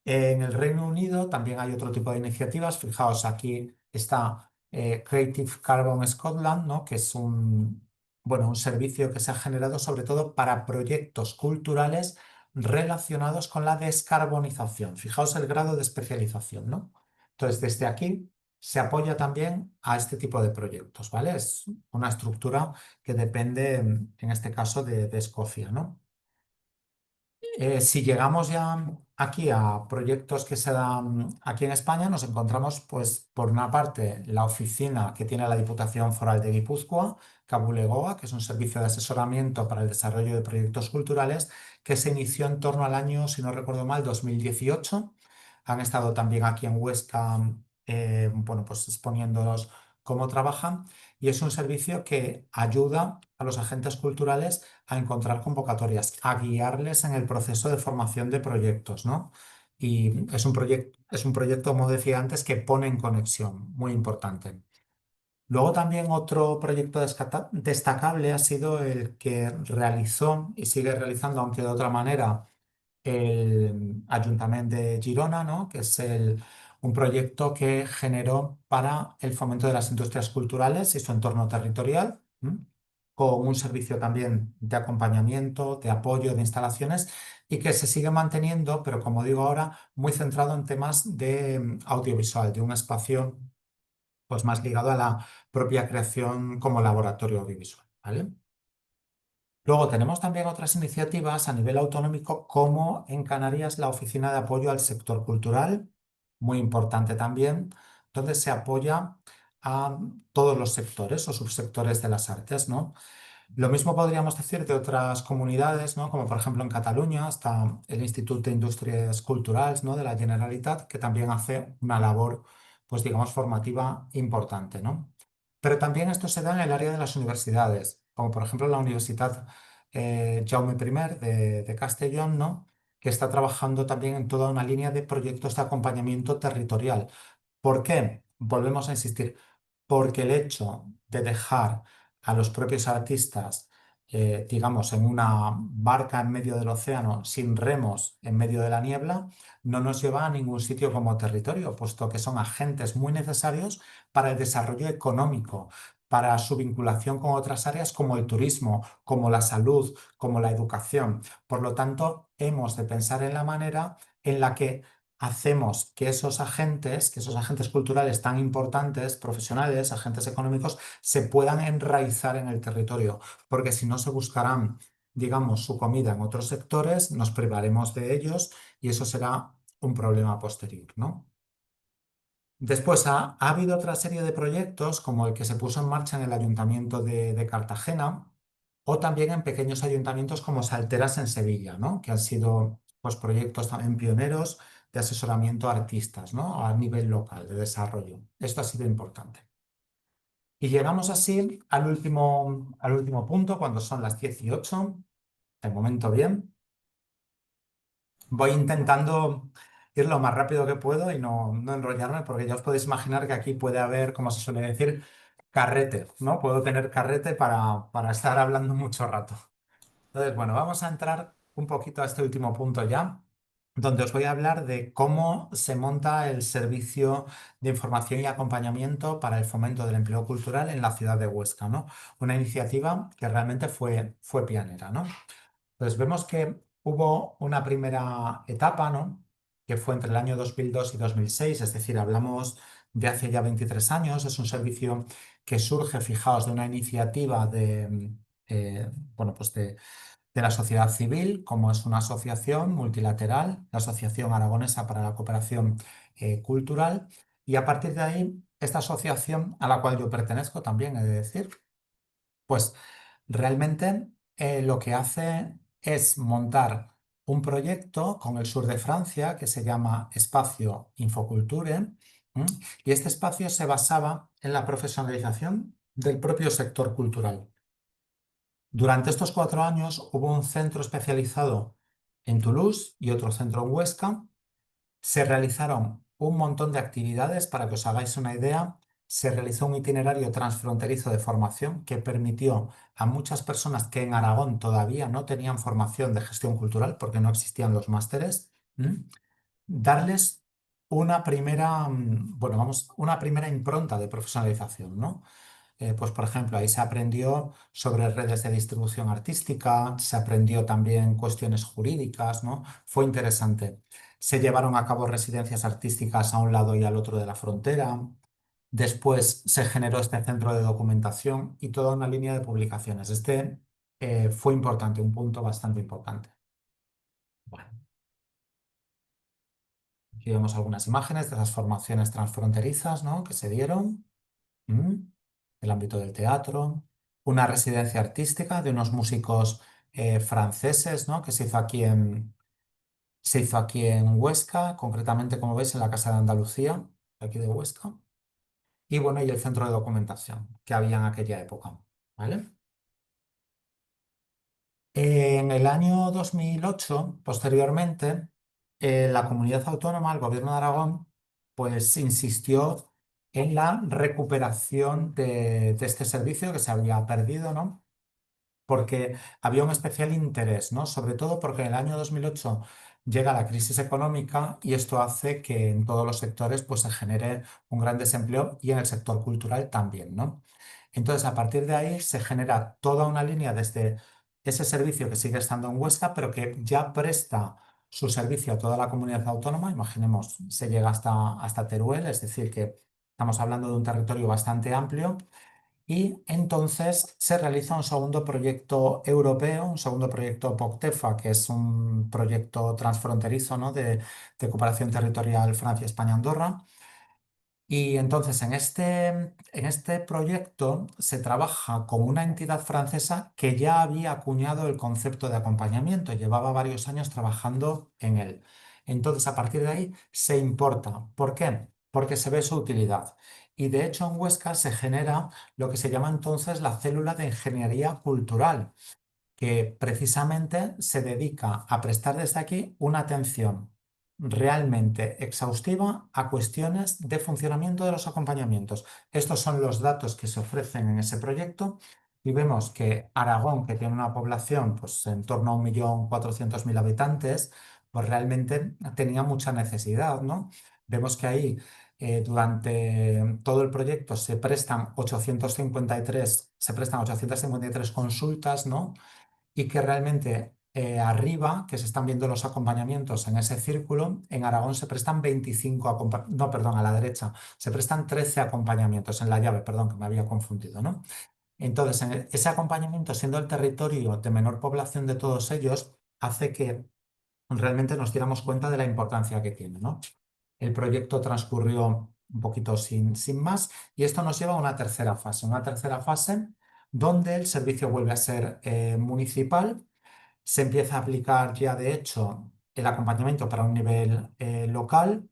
En el Reino Unido también hay otro tipo de iniciativas. Fijaos, aquí está Creative Carbon Scotland, ¿no? Que es bueno, un servicio que se ha generado sobre todo para proyectos culturales relacionados con la descarbonización. Fijaos el grado de especialización, ¿no? Entonces, desde aquí se apoya también a este tipo de proyectos, ¿vale? Es una estructura que depende, en este caso, de Escocia, ¿no? Si llegamos ya aquí a proyectos que se dan aquí en España, nos encontramos, pues, por una parte, la oficina que tiene la Diputación Foral de Guipúzcoa, Cabulegoa, que es un servicio de asesoramiento para el desarrollo de proyectos culturales, que se inició en torno al año, si no recuerdo mal, 2018. Han estado también aquí en Huesca, bueno, pues exponiéndonos cómo trabajan. Y es un servicio que ayuda a los agentes culturales a encontrar convocatorias, a guiarles en el proceso de formación de proyectos, ¿no? Y es un proyecto, como decía antes, que pone en conexión, muy importante. Luego también otro proyecto destacable ha sido el que realizó y sigue realizando, aunque de otra manera, el Ayuntamiento de Girona, ¿no? Que es un proyecto que generó para el fomento de las industrias culturales y su entorno territorial, ¿m? Con un servicio también de acompañamiento, de apoyo, de instalaciones y que se sigue manteniendo, pero como digo ahora, muy centrado en temas de audiovisual, de un espacio pues más ligado a la propia creación como laboratorio audiovisual, ¿vale? Luego tenemos también otras iniciativas a nivel autonómico, como en Canarias la Oficina de Apoyo al Sector Cultural, muy importante también, donde se apoya a todos los sectores o subsectores de las artes, ¿no? Lo mismo podríamos decir de otras comunidades, ¿no? Como por ejemplo en Cataluña está el Institut d'Indústries Culturals, ¿no? de la Generalitat, que también hace una labor, pues digamos, formativa importante, ¿no? Pero también esto se da en el área de las universidades, como por ejemplo la Universidad Jaume I de Castellón, ¿no? que está trabajando también en toda una línea de proyectos de acompañamiento territorial. ¿Por qué? Volvemos a insistir, porque el hecho de dejar a los propios artistas, digamos, en una barca en medio del océano, sin remos, en medio de la niebla, no nos lleva a ningún sitio como territorio, puesto que son agentes muy necesarios para el desarrollo económico, para su vinculación con otras áreas como el turismo, como la salud, como la educación. Por lo tanto, hemos de pensar en la manera en la que hacemos que esos agentes culturales tan importantes, profesionales, agentes económicos, se puedan enraizar en el territorio, porque si no se buscarán, digamos, su comida en otros sectores, nos privaremos de ellos y eso será un problema posterior, ¿no? Después ha habido otra serie de proyectos, como el que se puso en marcha en el Ayuntamiento de Cartagena, o también en pequeños ayuntamientos como Salteras en Sevilla, ¿no? Que han sido pues, proyectos también pioneros de asesoramiento a artistas, ¿no? A nivel local, de desarrollo. Esto ha sido importante. Y llegamos así al último punto, cuando son las 18, de momento bien. Voy intentando ir lo más rápido que puedo y no enrollarme, porque ya os podéis imaginar que aquí puede haber, como se suele decir, carrete, ¿no? Puedo tener carrete para estar hablando mucho rato. Entonces, bueno, vamos a entrar un poquito a este último punto ya, donde os voy a hablar de cómo se monta el servicio de información y acompañamiento para el fomento del empleo cultural en la ciudad de Huesca, ¿no? Una iniciativa que realmente fue pionera, ¿no? Entonces vemos que hubo una primera etapa, ¿no? que fue entre el año 2002 y 2006, es decir, hablamos de hace ya 23 años. Es un servicio que surge, fijaos, de una iniciativa bueno, pues de la sociedad civil, como es una asociación multilateral, la Asociación Aragonesa para la Cooperación Cultural, y a partir de ahí, esta asociación a la cual yo pertenezco también, he de decir, pues realmente lo que hace es montar un proyecto con el sur de Francia que se llama Espacio Infoculture, ¿m? Y este espacio se basaba en la profesionalización del propio sector cultural. Durante estos 4 años hubo un centro especializado en Toulouse y otro centro en Huesca. Se realizaron un montón de actividades. Para que os hagáis una idea, se realizó un itinerario transfronterizo de formación que permitió a muchas personas que en Aragón todavía no tenían formación de gestión cultural porque no existían los másteres, darles una primera, bueno, vamos, una primera impronta de profesionalización, ¿no? Pues por ejemplo, ahí se aprendió sobre redes de distribución artística, se aprendió también cuestiones jurídicas, ¿no? Fue interesante. Se llevaron a cabo residencias artísticas a un lado y al otro de la frontera. Después se generó este centro de documentación y toda una línea de publicaciones. Fue importante, un punto bastante importante. Bueno, aquí vemos algunas imágenes de las formaciones transfronterizas, ¿no? que se dieron. Mm, el ámbito del teatro, una residencia artística de unos músicos franceses, ¿no? que se hizo aquí en Huesca, concretamente, como veis, en la Casa de Andalucía, de aquí de Huesca, y bueno, y el centro de documentación que había en aquella época, ¿vale? En el año 2008, posteriormente, la comunidad autónoma, el gobierno de Aragón, pues insistió en la recuperación de este servicio que se había perdido, ¿no? Porque había un especial interés, ¿no? Sobre todo porque en el año 2008 llega la crisis económica y esto hace que en todos los sectores pues, se genere un gran desempleo y en el sector cultural también, ¿no? Entonces, a partir de ahí se genera toda una línea desde ese servicio que sigue estando en Huesca, pero que ya presta su servicio a toda la comunidad autónoma. Imaginemos, se llega hasta Teruel, es decir, que estamos hablando de un territorio bastante amplio Y entonces se realiza un segundo proyecto europeo, un segundo proyecto POCTEFA, que es un proyecto transfronterizo, ¿no? de cooperación territorial Francia, España, Andorra. Y entonces en este proyecto se trabaja con una entidad francesa que ya había acuñado el concepto de acompañamiento, llevaba varios años trabajando en él. Entonces a partir de ahí se importa. ¿Por qué? Porque se ve su utilidad. Y de hecho en Huesca se genera lo que se llama entonces la célula de ingeniería cultural, que precisamente se dedica a prestar desde aquí una atención realmente exhaustiva a cuestiones de funcionamiento de los acompañamientos. Estos son los datos que se ofrecen en ese proyecto y vemos que Aragón, que tiene una población pues, en torno a 1.400.000 habitantes, pues realmente tenía mucha necesidad, ¿no? Vemos que ahí durante todo el proyecto se prestan 853 consultas, ¿no? Y que realmente arriba, que se están viendo los acompañamientos en ese círculo, en Aragón se prestan 25 no, perdón, a la derecha, se prestan 13 acompañamientos en la llave, perdón, que me había confundido, ¿no? Entonces, ese acompañamiento, siendo el territorio de menor población de todos ellos, hace que realmente nos diéramos cuenta de la importancia que tiene, ¿no? El proyecto transcurrió un poquito sin más y esto nos lleva a una tercera fase donde el servicio vuelve a ser municipal. Se empieza a aplicar ya, de hecho, el acompañamiento para un nivel local.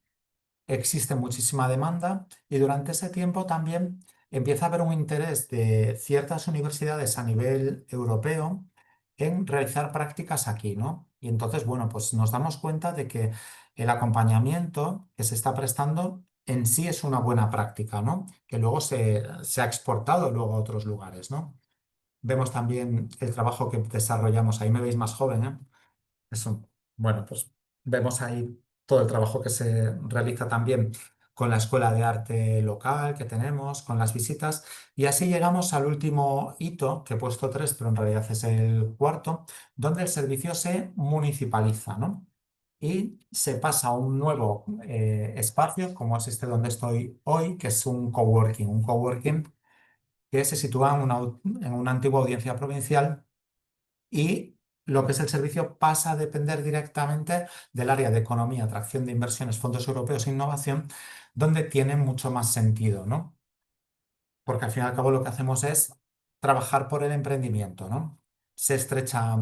Existe muchísima demanda y durante ese tiempo también empieza a haber un interés de ciertas universidades a nivel europeo en realizar prácticas aquí, ¿no? Y entonces, bueno, pues nos damos cuenta de que el acompañamiento que se está prestando en sí es una buena práctica, ¿no? Que luego se ha exportado luego a otros lugares, ¿no? Vemos también el trabajo que desarrollamos, ahí me veis más joven, ¿eh? Eso, bueno, pues vemos ahí todo el trabajo que se realiza también con la escuela de arte local que tenemos, con las visitas, y así llegamos al último hito, que he puesto tres, pero en realidad es el cuarto, donde el servicio se municipaliza, ¿no? Y se pasa a un nuevo espacio, como es este donde estoy hoy, que es un coworking que se sitúa en una antigua audiencia provincial y lo que es el servicio pasa a depender directamente del área de economía, atracción de inversiones, fondos europeos e innovación, donde tiene mucho más sentido, ¿no? Porque al fin y al cabo lo que hacemos es trabajar por el emprendimiento, ¿no? Se estrecha,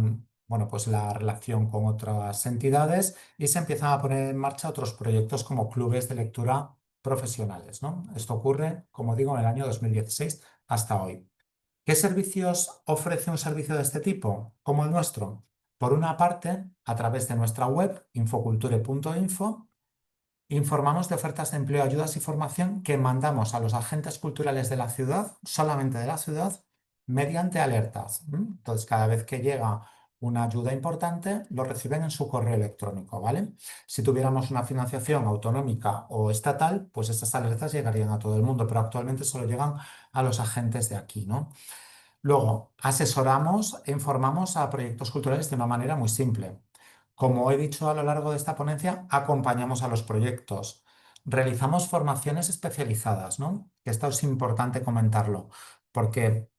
bueno, pues la relación con otras entidades y se empiezan a poner en marcha otros proyectos como clubes de lectura profesionales, ¿no? Esto ocurre, como digo, en el año 2016 hasta hoy. ¿Qué servicios ofrece un servicio de este tipo, como el nuestro? Por una parte, a través de nuestra web, infoculture.info, informamos de ofertas de empleo, ayudas y formación que mandamos a los agentes culturales de la ciudad, solamente de la ciudad, mediante alertas. Entonces, cada vez que llega una ayuda importante, lo reciben en su correo electrónico, ¿vale? Si tuviéramos una financiación autonómica o estatal, pues estas alertas llegarían a todo el mundo, pero actualmente solo llegan a los agentes de aquí, ¿no? Luego, asesoramos e informamos a proyectos culturales de una manera muy simple. Como he dicho a lo largo de esta ponencia, acompañamos a los proyectos. Realizamos formaciones especializadas, ¿no? Que esto es importante comentarlo, porque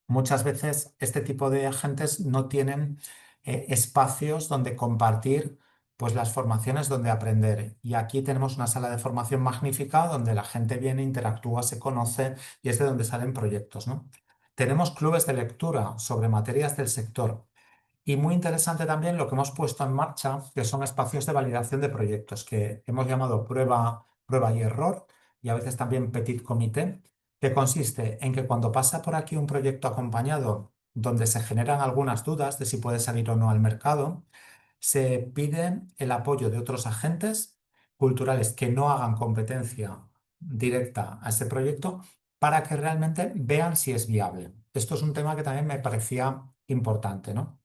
muchas veces este tipo de agentes no tienen espacios donde compartir pues, las formaciones, donde aprender. Y aquí tenemos una sala de formación magnífica donde la gente viene, interactúa, se conoce y es de donde salen proyectos, ¿no? Tenemos clubes de lectura sobre materias del sector. Y muy interesante también lo que hemos puesto en marcha, que son espacios de validación de proyectos, que hemos llamado prueba y error, y a veces también petit comité, que consiste en que cuando pasa por aquí un proyecto acompañado, donde se generan algunas dudas de si puede salir o no al mercado, se pide el apoyo de otros agentes culturales que no hagan competencia directa a ese proyecto para que realmente vean si es viable. Esto es un tema que también me parecía importante, ¿no?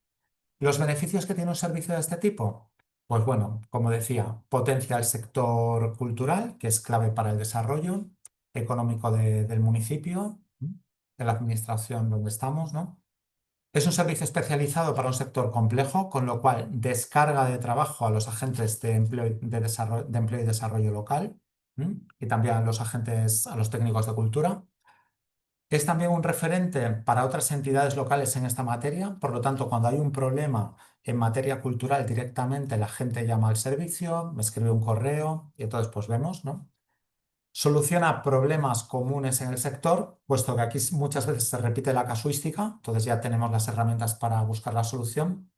¿Los beneficios que tiene un servicio de este tipo? Pues bueno, como decía, potencia el sector cultural, que es clave para el desarrollo económico del municipio, de la administración donde estamos, ¿no? Es un servicio especializado para un sector complejo, con lo cual descarga de trabajo a los agentes de empleo, de empleo y desarrollo local, y también a los agentes, a los técnicos de cultura. Es también un referente para otras entidades locales en esta materia, por lo tanto, cuando hay un problema en materia cultural directamente, la gente llama al servicio, me escribe un correo y entonces pues vemos, ¿no? Soluciona problemas comunes en el sector, puesto que aquí muchas veces se repite la casuística, entonces ya tenemos las herramientas para buscar la solución.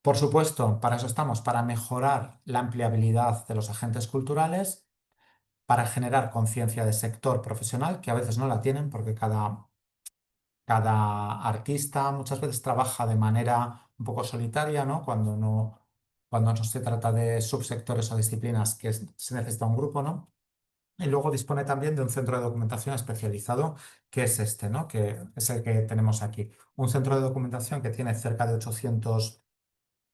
Por supuesto, para eso estamos, para mejorar la empleabilidad de los agentes culturales, para generar conciencia de sector profesional, que a veces no la tienen porque cada artista muchas veces trabaja de manera un poco solitaria, ¿no? Cuando no se trata de subsectores o disciplinas que se necesita un grupo, ¿no? Y luego dispone también de un centro de documentación especializado, que es este, ¿no? Que es el que tenemos aquí. Un centro de documentación que tiene cerca de 800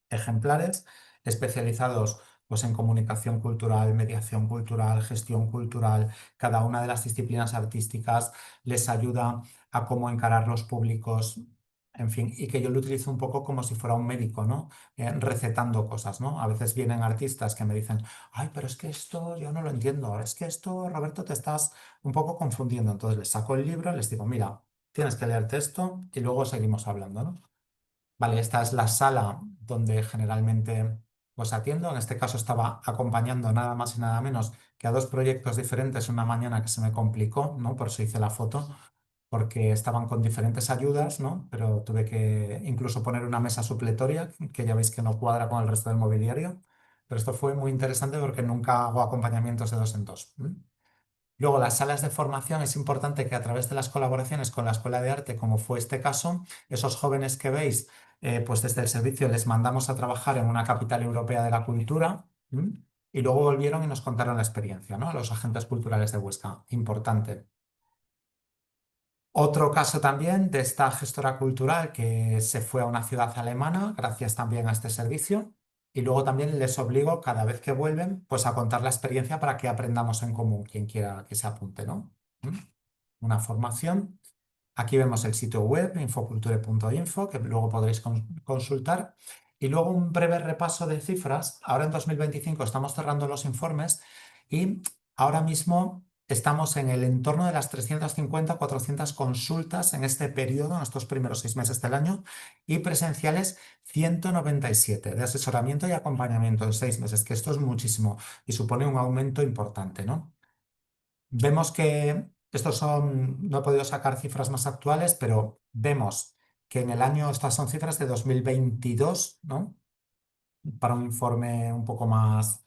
ejemplares especializados pues, en comunicación cultural, mediación cultural, gestión cultural. Cada una de las disciplinas artísticas les ayuda a cómo encarar los públicos, en fin, y que yo lo utilizo un poco como si fuera un médico, ¿no? Recetando cosas, ¿no? A veces vienen artistas que me dicen, ay, pero es que esto yo no lo entiendo, es que esto, Roberto, te estás un poco confundiendo. Entonces les saco el libro, les digo, mira, tienes que leerte esto y luego seguimos hablando, ¿no? Vale, esta es la sala donde generalmente pues atiendo. En este caso estaba acompañando nada más y nada menos que a dos proyectos diferentes una mañana que se me complicó, ¿no? Por eso hice la foto, porque estaban con diferentes ayudas, ¿no? Pero tuve que incluso poner una mesa supletoria, que ya veis que no cuadra con el resto del mobiliario. Pero esto fue muy interesante porque nunca hago acompañamientos de dos en dos. Luego, las salas de formación, es importante que a través de las colaboraciones con la Escuela de Arte, como fue este caso, esos jóvenes que veis, pues desde el servicio les mandamos a trabajar en una capital europea de la cultura, ¿m? Y luego volvieron y nos contaron la experiencia, ¿no? Los agentes culturales de Huesca, importante. Otro caso también de esta gestora cultural que se fue a una ciudad alemana gracias también a este servicio y luego también les obligo cada vez que vuelven pues a contar la experiencia para que aprendamos en común quien quiera que se apunte, ¿no? ¿Mm? Una formación. Aquí vemos el sitio web infoculture.info que luego podréis consultar y luego un breve repaso de cifras. Ahora en 2025 estamos cerrando los informes y ahora mismo estamos en el entorno de las 350 400 consultas en este periodo, en estos primeros 6 meses del año, y presenciales 197 de asesoramiento y acompañamiento en 6 meses, que esto es muchísimo y supone un aumento importante, ¿no? Vemos que estos son, no he podido sacar cifras más actuales, pero vemos que en el año, estas son cifras de 2022, ¿no? Para un informe un poco más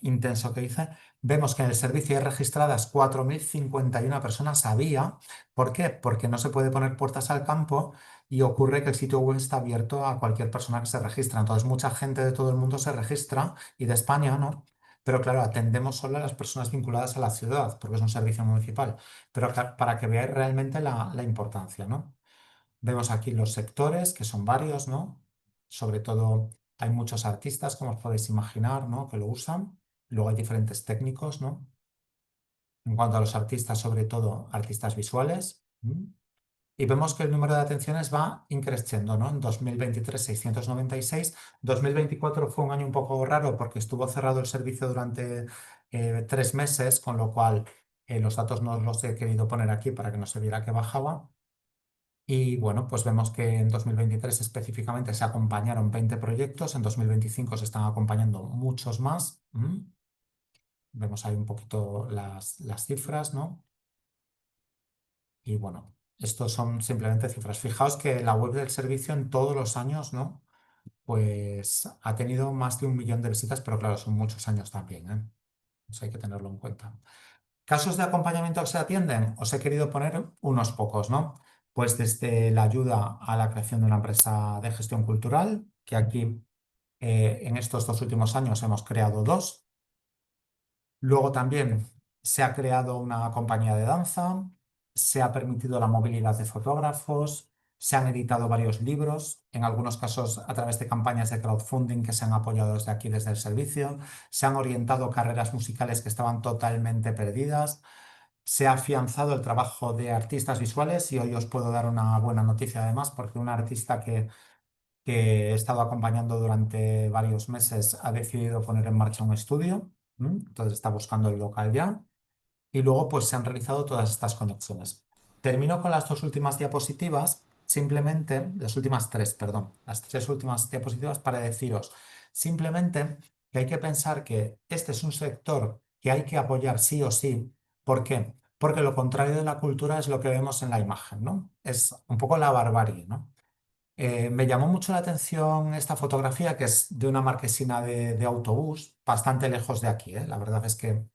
intenso que hice, vemos que en el servicio hay registradas 4.051 personas había. ¿Por qué? Porque no se puede poner puertas al campo y ocurre que el sitio web está abierto a cualquier persona que se registra. Entonces, mucha gente de todo el mundo se registra y de España, ¿no? Pero claro, atendemos solo a las personas vinculadas a la ciudad, porque es un servicio municipal. Pero para que veáis realmente la importancia, ¿no? Vemos aquí los sectores, que son varios, ¿no? Sobre todo hay muchos artistas, como os podéis imaginar, ¿no? Que lo usan. Luego hay diferentes técnicos, ¿no? En cuanto a los artistas, sobre todo artistas visuales. Y vemos que el número de atenciones va increciendo, ¿no? En 2023, 696. 2024 fue un año un poco raro porque estuvo cerrado el servicio durante 3 meses, con lo cual los datos no los he querido poner aquí para que no se viera que bajaba. Y bueno, pues vemos que en 2023 específicamente se acompañaron 20 proyectos, en 2025 se están acompañando muchos más. Vemos ahí un poquito las cifras, ¿no? Y bueno, estos son simplemente cifras. Fijaos que la web del servicio en todos los años, ¿no? Pues ha tenido más de 1 millón de visitas, pero claro, son muchos años también, ¿eh? Eso hay que tenerlo en cuenta. Casos de acompañamiento que se atienden, os he querido poner unos pocos, ¿no? Pues desde la ayuda a la creación de una empresa de gestión cultural, que aquí en estos 2 últimos años hemos creado dos. Luego también se ha creado una compañía de danza, se ha permitido la movilidad de fotógrafos, se han editado varios libros, en algunos casos a través de campañas de crowdfunding que se han apoyado desde aquí, desde el servicio, se han orientado carreras musicales que estaban totalmente perdidas. Se ha afianzado el trabajo de artistas visuales y hoy os puedo dar una buena noticia además, porque un artista que he estado acompañando durante varios meses ha decidido poner en marcha un estudio, entonces está buscando el local ya y luego pues se han realizado todas estas conexiones. Termino con las dos últimas diapositivas, simplemente, las últimas tres, perdón, las tres últimas diapositivas para deciros simplemente que hay que pensar que este es un sector que hay que apoyar sí o sí. ¿Por qué? Porque lo contrario de la cultura es lo que vemos en la imagen, ¿no? Es un poco la barbarie, ¿no? Me llamó mucho la atención esta fotografía que es de una marquesina de autobús, bastante lejos de aquí, ¿eh? La verdad es que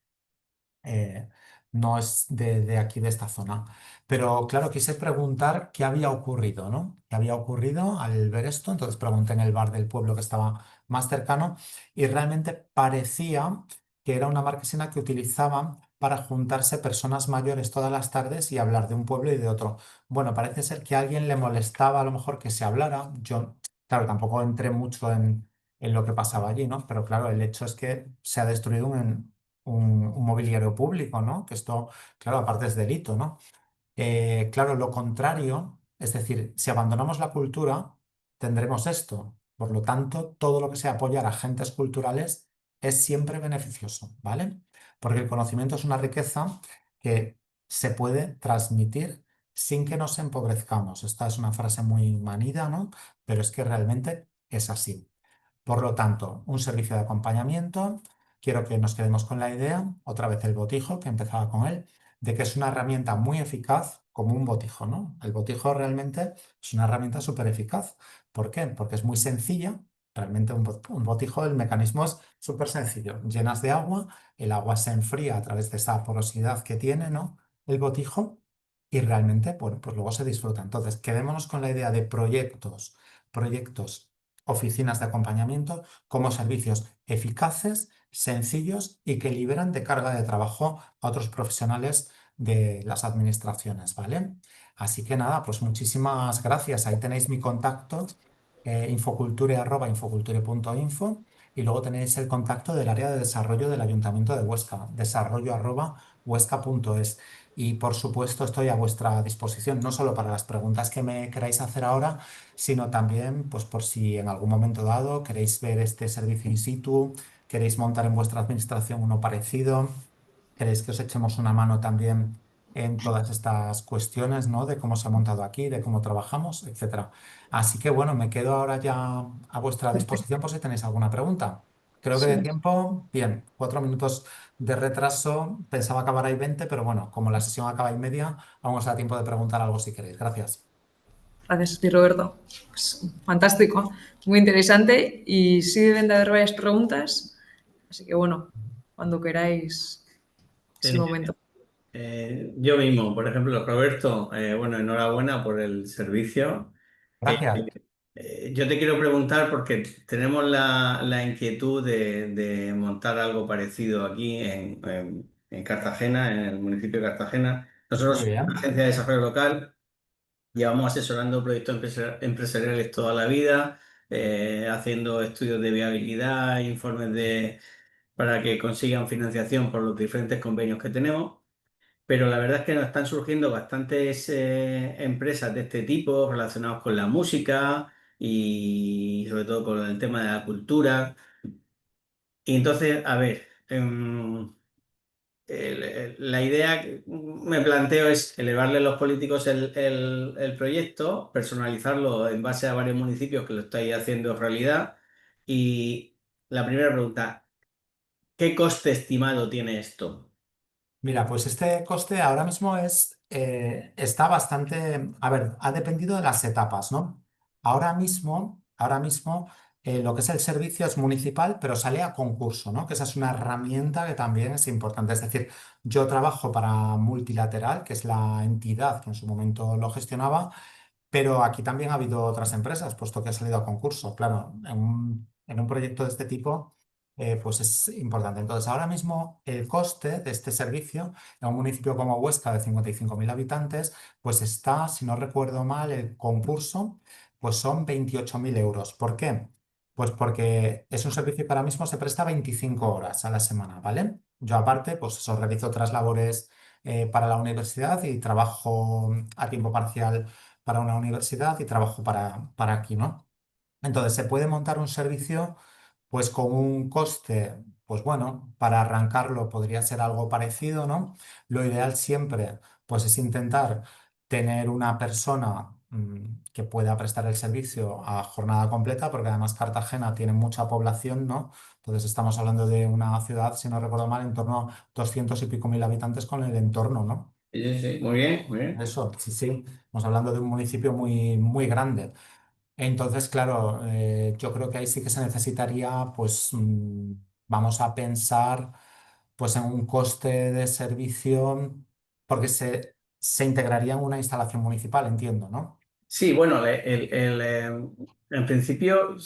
eh, no es de aquí, de esta zona. Pero claro, quise preguntar qué había ocurrido, ¿no? ¿Qué había ocurrido al ver esto? Entonces pregunté en el bar del pueblo que estaba más cercano y realmente parecía que era una marquesina que utilizaban para juntarse personas mayores todas las tardes y hablar de un pueblo y de otro. Bueno, parece ser que a alguien le molestaba a lo mejor que se hablara. Yo, claro, tampoco entré mucho en lo que pasaba allí, ¿no? Pero claro, el hecho es que se ha destruido un mobiliario público, ¿no? Que esto, claro, aparte es delito, ¿no? Claro, lo contrario, es decir, si abandonamos la cultura, tendremos esto. Por lo tanto, todo lo que sea apoyar a agentes culturales es siempre beneficioso, ¿vale? Porque el conocimiento es una riqueza que se puede transmitir sin que nos empobrezcamos. Esta es una frase muy manida, ¿no? Pero es que realmente es así. Por lo tanto, un servicio de acompañamiento. Quiero que nos quedemos con la idea, otra vez el botijo, que empezaba con él, de que es una herramienta muy eficaz como un botijo, ¿no? El botijo realmente es una herramienta súper eficaz. ¿Por qué? Porque es muy sencilla. Realmente un botijo, el mecanismo es súper sencillo. Llenas de agua, el agua se enfría a través de esa porosidad que tiene, ¿no? El botijo y realmente, bueno, pues luego se disfruta. Entonces, quedémonos con la idea de proyectos, oficinas de acompañamiento como servicios eficaces, sencillos y que liberan de carga de trabajo a otros profesionales de las administraciones, ¿vale? Así que nada, pues muchísimas gracias. Ahí tenéis mi contacto, infoculture@infoculture.info y luego tenéis el contacto del área de desarrollo del Ayuntamiento de Huesca, desarrollo@huesca.es. Y por supuesto estoy a vuestra disposición, no solo para las preguntas que me queráis hacer ahora, sino también pues por si en algún momento dado queréis ver este servicio in situ, queréis montar en vuestra administración uno parecido, queréis que os echemos una mano también en todas estas cuestiones, ¿no? De cómo se ha montado aquí, de cómo trabajamos, etcétera. Así que bueno, me quedo ahora ya a vuestra disposición por si tenéis alguna pregunta. Creo que de Sí, tiempo, bien, 4 minutos de retraso, pensaba acabar ahí 20, pero bueno, como la sesión acaba y media, vamos a tiempo de preguntar algo si queréis. Gracias. gracias a ti, Roberto. Pues, fantástico, muy interesante y sí deben de haber varias preguntas, así que bueno, cuando queráis es el Eh, momento. yo mismo, por ejemplo, Roberto, bueno, enhorabuena por el servicio. Eh, Gracias. yo te quiero preguntar porque tenemos la inquietud de montar algo parecido aquí en Cartagena, en el municipio de Cartagena. Nosotros Muy somos una bien. agencia de desarrollo local, llevamos asesorando proyectos empresariales toda la vida, haciendo estudios de viabilidad, informes para que consigan financiación por los diferentes convenios que tenemos. Pero la verdad es que nos están surgiendo bastantes empresas de este tipo relacionadas con la música y sobre todo con el tema de la cultura. Y entonces, a ver, la idea que me planteo es elevarle a los políticos el proyecto, personalizarlo en base a varios municipios que lo estáis haciendo realidad. Y la primera pregunta, ¿qué coste estimado tiene esto? Mira, pues este coste ahora mismo está bastante, a ver, ha dependido de las etapas, ¿no? Ahora mismo lo que es el servicio es municipal, pero sale a concurso, ¿no? Que esa es una herramienta que también es importante. Es decir, yo trabajo para Multilateral, que es la entidad que en su momento lo gestionaba, pero aquí también ha habido otras empresas, puesto que ha salido a concurso. Claro, en un proyecto de este tipo, pues es importante. Entonces, ahora mismo el coste de este servicio en un municipio como Huesca de 55.000 habitantes, pues está, si no recuerdo mal, el concurso, pues son 28.000 euros. ¿Por qué? Pues porque es un servicio que ahora mismo se presta 25 horas a la semana, ¿vale? Yo aparte, pues eso, realizo otras labores para la universidad y trabajo a tiempo parcial para una universidad y trabajo para aquí, ¿no? Entonces, se puede montar un servicio pues con un coste, pues bueno, para arrancarlo podría ser algo parecido, ¿no? Lo ideal siempre pues es intentar tener una persona que pueda prestar el servicio a jornada completa, porque además Cartagena tiene mucha población, ¿no? Entonces estamos hablando de una ciudad, si no recuerdo mal, en torno a 200 y pico mil habitantes con el entorno, ¿no? Sí, sí, sí. Muy bien, muy bien. Eso, sí, sí. Estamos hablando de un municipio muy, muy grande. Entonces, claro, yo creo que ahí sí que se necesitaría, pues, vamos a pensar, pues, en un coste de servicio, porque se integraría en una instalación municipal, entiendo, ¿no? Sí, bueno, en principio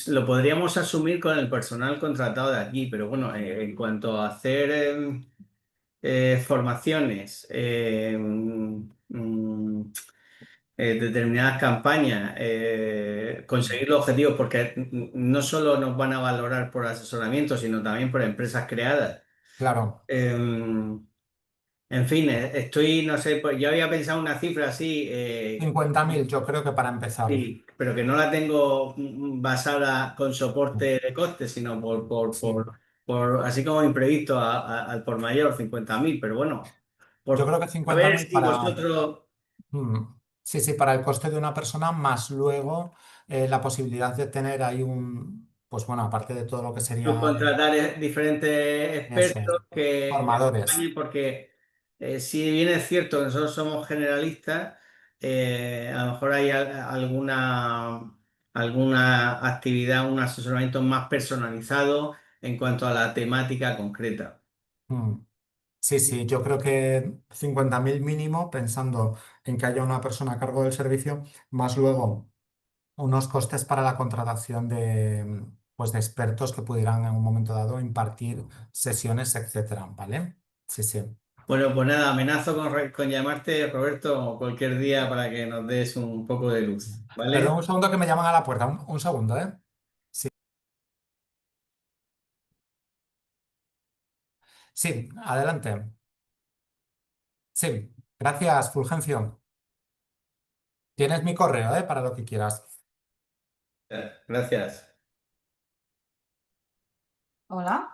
lo podríamos asumir con el personal contratado de aquí, pero bueno, en cuanto a hacer formaciones, determinadas campañas, Mm. conseguir los objetivos, porque no solo nos van a valorar por asesoramiento, sino también por empresas creadas. Claro, En fin, estoy, no sé, pues yo había pensado una cifra así. 50.000, yo creo que para empezar. Sí, pero que no la tengo basada con soporte de costes, sino Sí. así como imprevisto al por mayor, 50.000, pero bueno, Yo por creo que a ver 50.000 si para, vosotros sí, sí, para el coste de una persona, más luego la posibilidad de tener ahí pues bueno, aparte de todo lo que sería subcontratar diferentes eso, expertos que formadores. acompañen, porque si bien es cierto que nosotros somos generalistas, a lo mejor hay alguna actividad, un asesoramiento más personalizado en cuanto a la temática concreta. Mm. Sí, sí, yo creo que 50.000 mínimo, pensando en que haya una persona a cargo del servicio, más luego unos costes para la contratación pues de expertos que pudieran en un momento dado impartir sesiones, etcétera, ¿vale? Sí, sí. Bueno, pues nada, amenazo con llamarte, Roberto, cualquier día para que nos des un poco de luz, Perdón ¿vale? un segundo que me llaman a la puerta, un segundo, ¿eh? Sí, sí, adelante. Sí, gracias, Fulgencio. Tienes mi correo, ¿eh? Para lo que quieras. Gracias. Hola.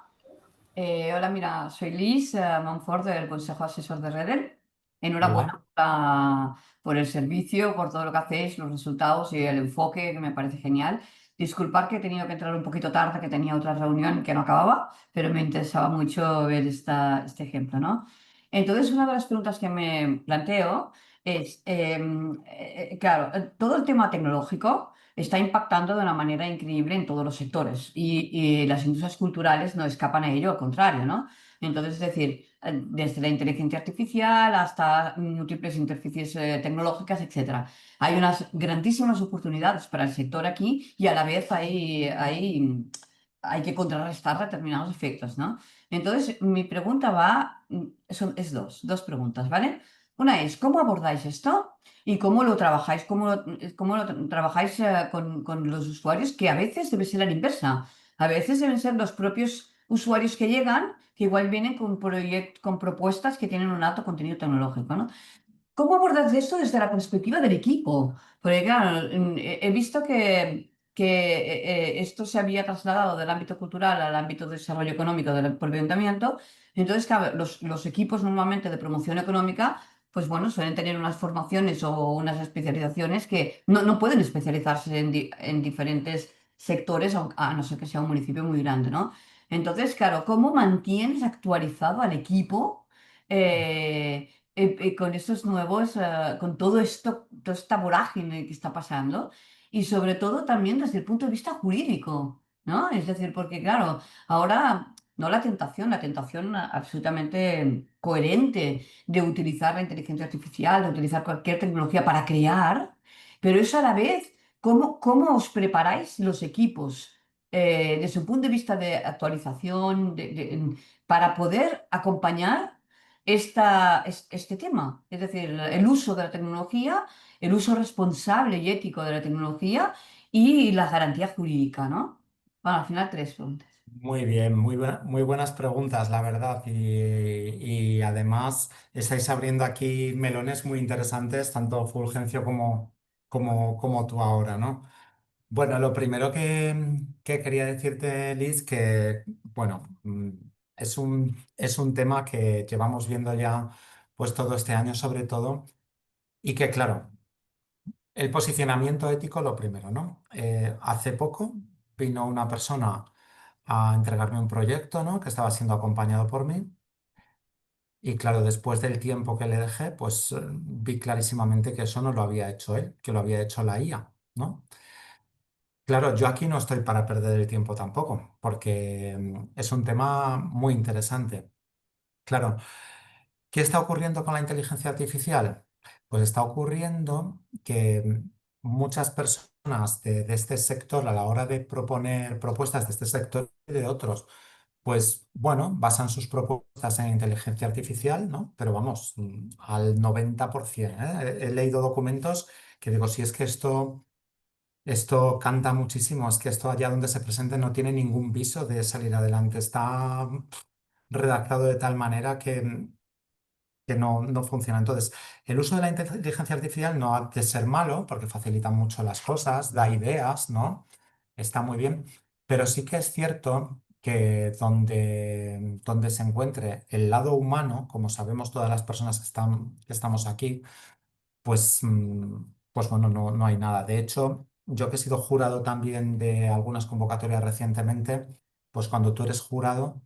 Hola, mira, soy Liz Monfort del Consejo Asesor de Redel. Hola. Enhorabuena por el servicio, por todo lo que hacéis, los resultados y el enfoque, que me parece genial. Disculpad que he tenido que entrar un poquito tarde, que tenía otra reunión que no acababa, pero me interesaba mucho ver este ejemplo, ¿no? Entonces, una de las preguntas que me planteo es, claro, todo el tema tecnológico está impactando de una manera increíble en todos los sectores y las industrias culturales no escapan a ello, al contrario, ¿no? Entonces, es decir, desde la inteligencia artificial hasta múltiples interfaces tecnológicas, etcétera. Hay unas grandísimas oportunidades para el sector aquí y a la vez hay que contrarrestar determinados efectos, ¿no? Entonces, mi pregunta es dos preguntas, ¿vale? Una es, ¿cómo abordáis esto? ¿Y cómo lo trabajáis? ¿Cómo lo trabajáis con los usuarios? Que a veces debe ser a la inversa. A veces deben ser los propios usuarios que llegan, que igual vienen con propuestas que tienen un alto contenido tecnológico, ¿no? ¿Cómo abordas esto desde la perspectiva del equipo? Porque, claro, he visto que esto se había trasladado del ámbito cultural al ámbito de desarrollo económico del propio ayuntamiento. Entonces, claro, los equipos normalmente de promoción económica, pues bueno, suelen tener unas formaciones o unas especializaciones que no pueden especializarse en diferentes sectores, a no ser que sea un municipio muy grande, ¿no? Entonces, claro, ¿cómo mantienes actualizado al equipo? Con estos nuevos, con todo esto, toda esta vorágine que está pasando y sobre todo también desde el punto de vista jurídico, ¿no? Es decir, porque claro, ahora no la tentación absolutamente coherente de utilizar la inteligencia artificial, de utilizar cualquier tecnología para crear, pero es a la vez cómo os preparáis los equipos desde un punto de vista de actualización, para poder acompañar este tema, es decir, el uso de la tecnología, el uso responsable y ético de la tecnología y la garantía jurídica, ¿no? Bueno, al final tres preguntas. Muy bien, muy buenas preguntas, la verdad. Y además estáis abriendo aquí melones muy interesantes, tanto Fulgencio como tú ahora, ¿no? Bueno, lo primero que quería decirte, Liz, que, bueno, es un tema que llevamos viendo ya pues todo este año sobre todo. Y que, claro, el posicionamiento ético lo primero, ¿no? Hace poco vino una persona a entregarme un proyecto, ¿no? Que estaba siendo acompañado por mí. Y claro, después del tiempo que le dejé, pues vi clarísimamente que eso no lo había hecho él, que lo había hecho la IA, ¿no? Claro, yo aquí no estoy para perder el tiempo tampoco, porque es un tema muy interesante. Claro, ¿qué está ocurriendo con la inteligencia artificial? Pues está ocurriendo que muchas personas de este sector, a la hora de proponer propuestas de este sector y de otros, pues bueno, basan sus propuestas en inteligencia artificial, ¿no? Pero vamos, al 90%, ¿eh? He leído documentos que digo, si es que esto canta muchísimo, es que esto allá donde se presente no tiene ningún viso de salir adelante, está redactado de tal manera que no funciona. Entonces, el uso de la inteligencia artificial no ha de ser malo porque facilita mucho las cosas, da ideas, ¿no? Está muy bien, pero sí que es cierto que donde se encuentre el lado humano, como sabemos todas las personas que estamos aquí, pues, pues bueno, no hay nada. De hecho, yo que he sido jurado también de algunas convocatorias recientemente, pues cuando tú eres jurado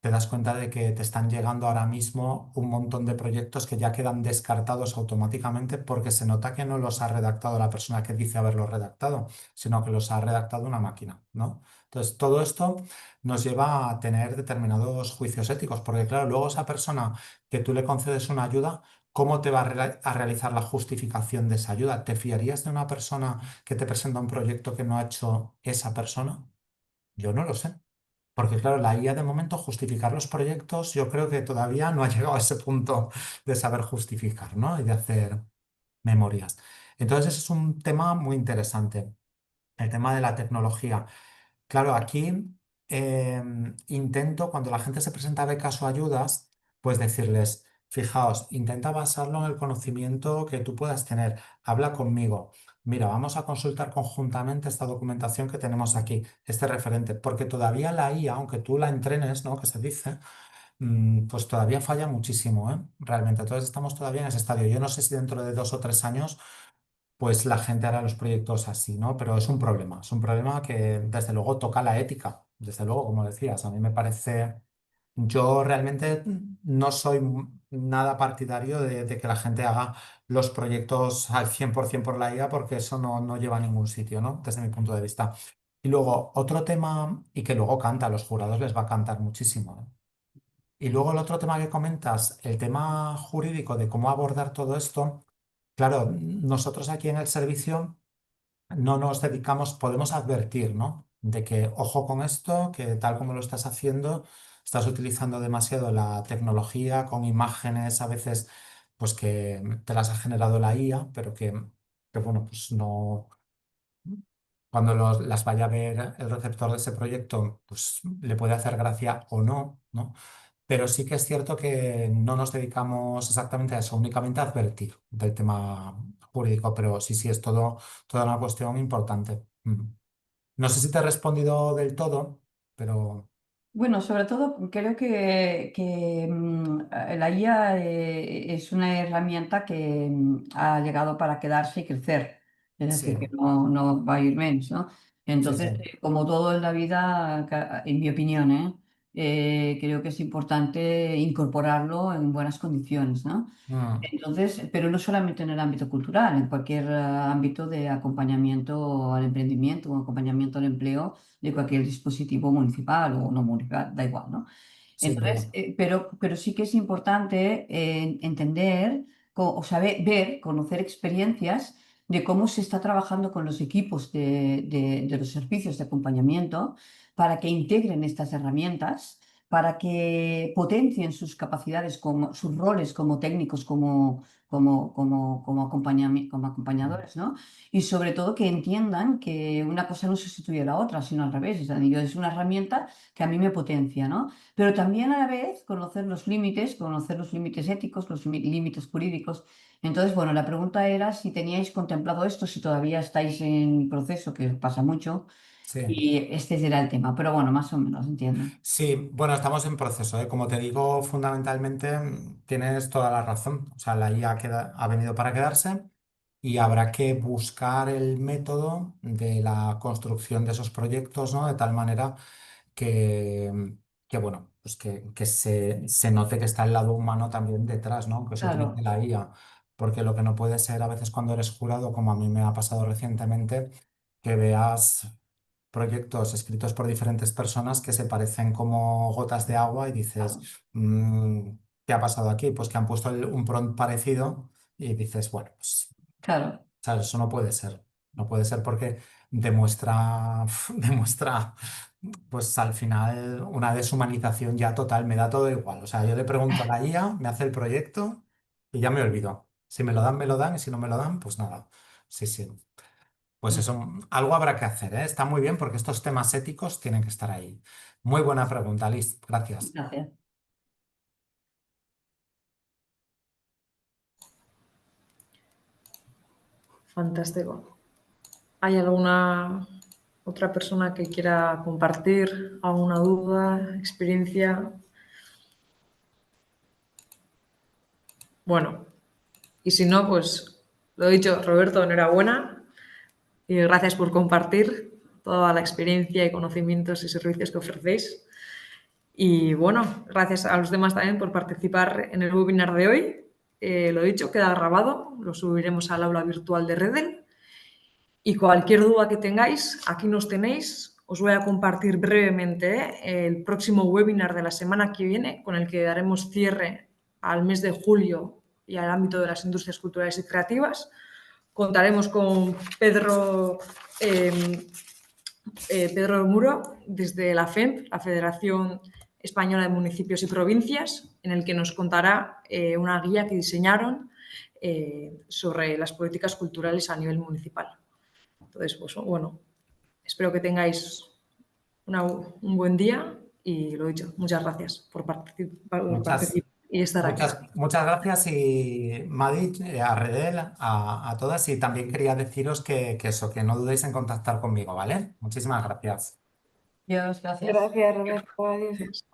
te das cuenta de que te están llegando ahora mismo un montón de proyectos que ya quedan descartados automáticamente porque se nota que no los ha redactado la persona que dice haberlos redactado, sino que los ha redactado una máquina, ¿no? Entonces, todo esto nos lleva a tener determinados juicios éticos, porque claro, luego esa persona que tú le concedes una ayuda, ¿cómo te va a realizar la justificación de esa ayuda? ¿Te fiarías de una persona que te presenta un proyecto que no ha hecho esa persona? Yo no lo sé. Porque claro, la IA de momento justificar los proyectos, yo creo que todavía no ha llegado a ese punto de saber justificar, ¿no? Y de hacer memorias. Entonces, ese es un tema muy interesante, el tema de la tecnología. Claro, aquí intento, cuando la gente se presenta a becas o ayudas, pues decirles, fijaos, intenta basarlo en el conocimiento que tú puedas tener. Habla conmigo. Mira, vamos a consultar conjuntamente esta documentación que tenemos aquí, este referente, porque todavía la IA, aunque tú la entrenes, ¿no? Que se dice, pues todavía falla muchísimo, ¿eh? Realmente. Entonces estamos todavía en ese estadio. Yo no sé si dentro de 2 o 3 años pues la gente hará los proyectos así, ¿no? Pero es un problema que desde luego toca la ética, desde luego, como decías, a mí me parece, yo realmente no soy nada partidario de que la gente haga los proyectos al 100% por la IA porque eso no lleva a ningún sitio, ¿no? Desde mi punto de vista. Y luego, otro tema, y que luego canta, a los jurados les va a cantar muchísimo, ¿eh? Y luego el otro tema que comentas, el tema jurídico de cómo abordar todo esto. Claro, nosotros aquí en el servicio no nos dedicamos, podemos advertir, ¿no? De que ojo con esto, que tal como lo estás haciendo, estás utilizando demasiado la tecnología con imágenes a veces, pues que te las ha generado la IA, pero que bueno, pues no, cuando las vaya a ver el receptor de ese proyecto, pues le puede hacer gracia o no, ¿no? Pero sí que es cierto que no nos dedicamos exactamente a eso, únicamente a advertir del tema jurídico, pero sí, es toda una cuestión importante. No sé si te he respondido del todo, pero Bueno, sobre todo creo que la IA es una herramienta que ha llegado para quedarse y crecer, es decir, sí, que no va a ir menos, ¿no? sí, sí. Entonces, como todo en la vida, en mi opinión, creo que es importante incorporarlo en buenas condiciones, ¿no? Mm, Entonces, pero no solamente en el ámbito cultural, en cualquier ámbito de acompañamiento al emprendimiento o acompañamiento al empleo de cualquier dispositivo municipal o no municipal, da igual, ¿no? sin Entonces, duda. pero sí que es importante entender o saber, ver, conocer experiencias de cómo se está trabajando con los equipos de los servicios de acompañamiento para que integren estas herramientas, para que potencien sus capacidades, como, sus roles como técnicos, como Mm, acompañadores, ¿no? Y sobre todo que entiendan que una cosa no sustituye a la otra, sino al revés. Es una herramienta que a mí me potencia, ¿no? Pero también a la vez conocer los límites éticos, los límites jurídicos. Entonces, bueno, la pregunta era si teníais contemplado esto, si todavía estáis en proceso, que pasa mucho, Sí. y este será el tema, pero bueno, más o menos, entiendo. Sí, bueno, estamos en proceso, ¿eh? Como te digo, fundamentalmente tienes toda la razón. O sea, la IA ha venido para quedarse y habrá que buscar el método de la construcción de esos proyectos, ¿no? De tal manera que, que bueno, pues que se note que está el lado humano también detrás, ¿no? Que se utilice Claro, la IA. Porque lo que no puede ser a veces cuando eres jurado, como a mí me ha pasado recientemente, que veas proyectos escritos por diferentes personas que se parecen como gotas de agua y dices, "Mm, ¿qué ha pasado aquí? Pues que han puesto un prompt parecido y dices, bueno, pues claro, ¿sabes? Eso no puede ser. No puede ser porque demuestra, demuestra, pues al final una deshumanización ya total, me da todo igual. O sea, yo le pregunto a la IA, me hace el proyecto y ya me olvido. Si me lo dan y si no me lo dan, pues nada. Sí, sí. Pues eso, algo habrá que hacer, ¿eh? Está muy bien porque estos temas éticos tienen que estar ahí. Muy buena pregunta, Liz. Gracias. gracias. Fantástico. ¿Hay alguna otra persona que quiera compartir alguna duda, experiencia? Bueno, y si no, pues lo dicho, Roberto, enhorabuena y gracias por compartir toda la experiencia y conocimientos y servicios que ofrecéis. Y bueno, gracias a los demás también por participar en el webinar de hoy. Lo dicho, queda grabado, lo subiremos al aula virtual de Redel. Y cualquier duda que tengáis, aquí nos tenéis. Os voy a compartir brevemente el próximo webinar de la semana que viene, con el que daremos cierre al mes de julio y al ámbito de las industrias culturales y creativas. Contaremos con Pedro Muro, desde la FEMP, la Federación Española de Municipios y Provincias, en el que nos contará una guía que diseñaron sobre las políticas culturales a nivel municipal. Entonces, pues bueno, espero que tengáis un buen día y lo dicho, muchas gracias por participar Muchas, y estar aquí. muchas gracias y Madi, a Redel, a todas y también quería deciros que eso, que no dudéis en contactar conmigo, ¿vale? Muchísimas gracias. Dios, gracias. Gracias, Roberto. Adiós.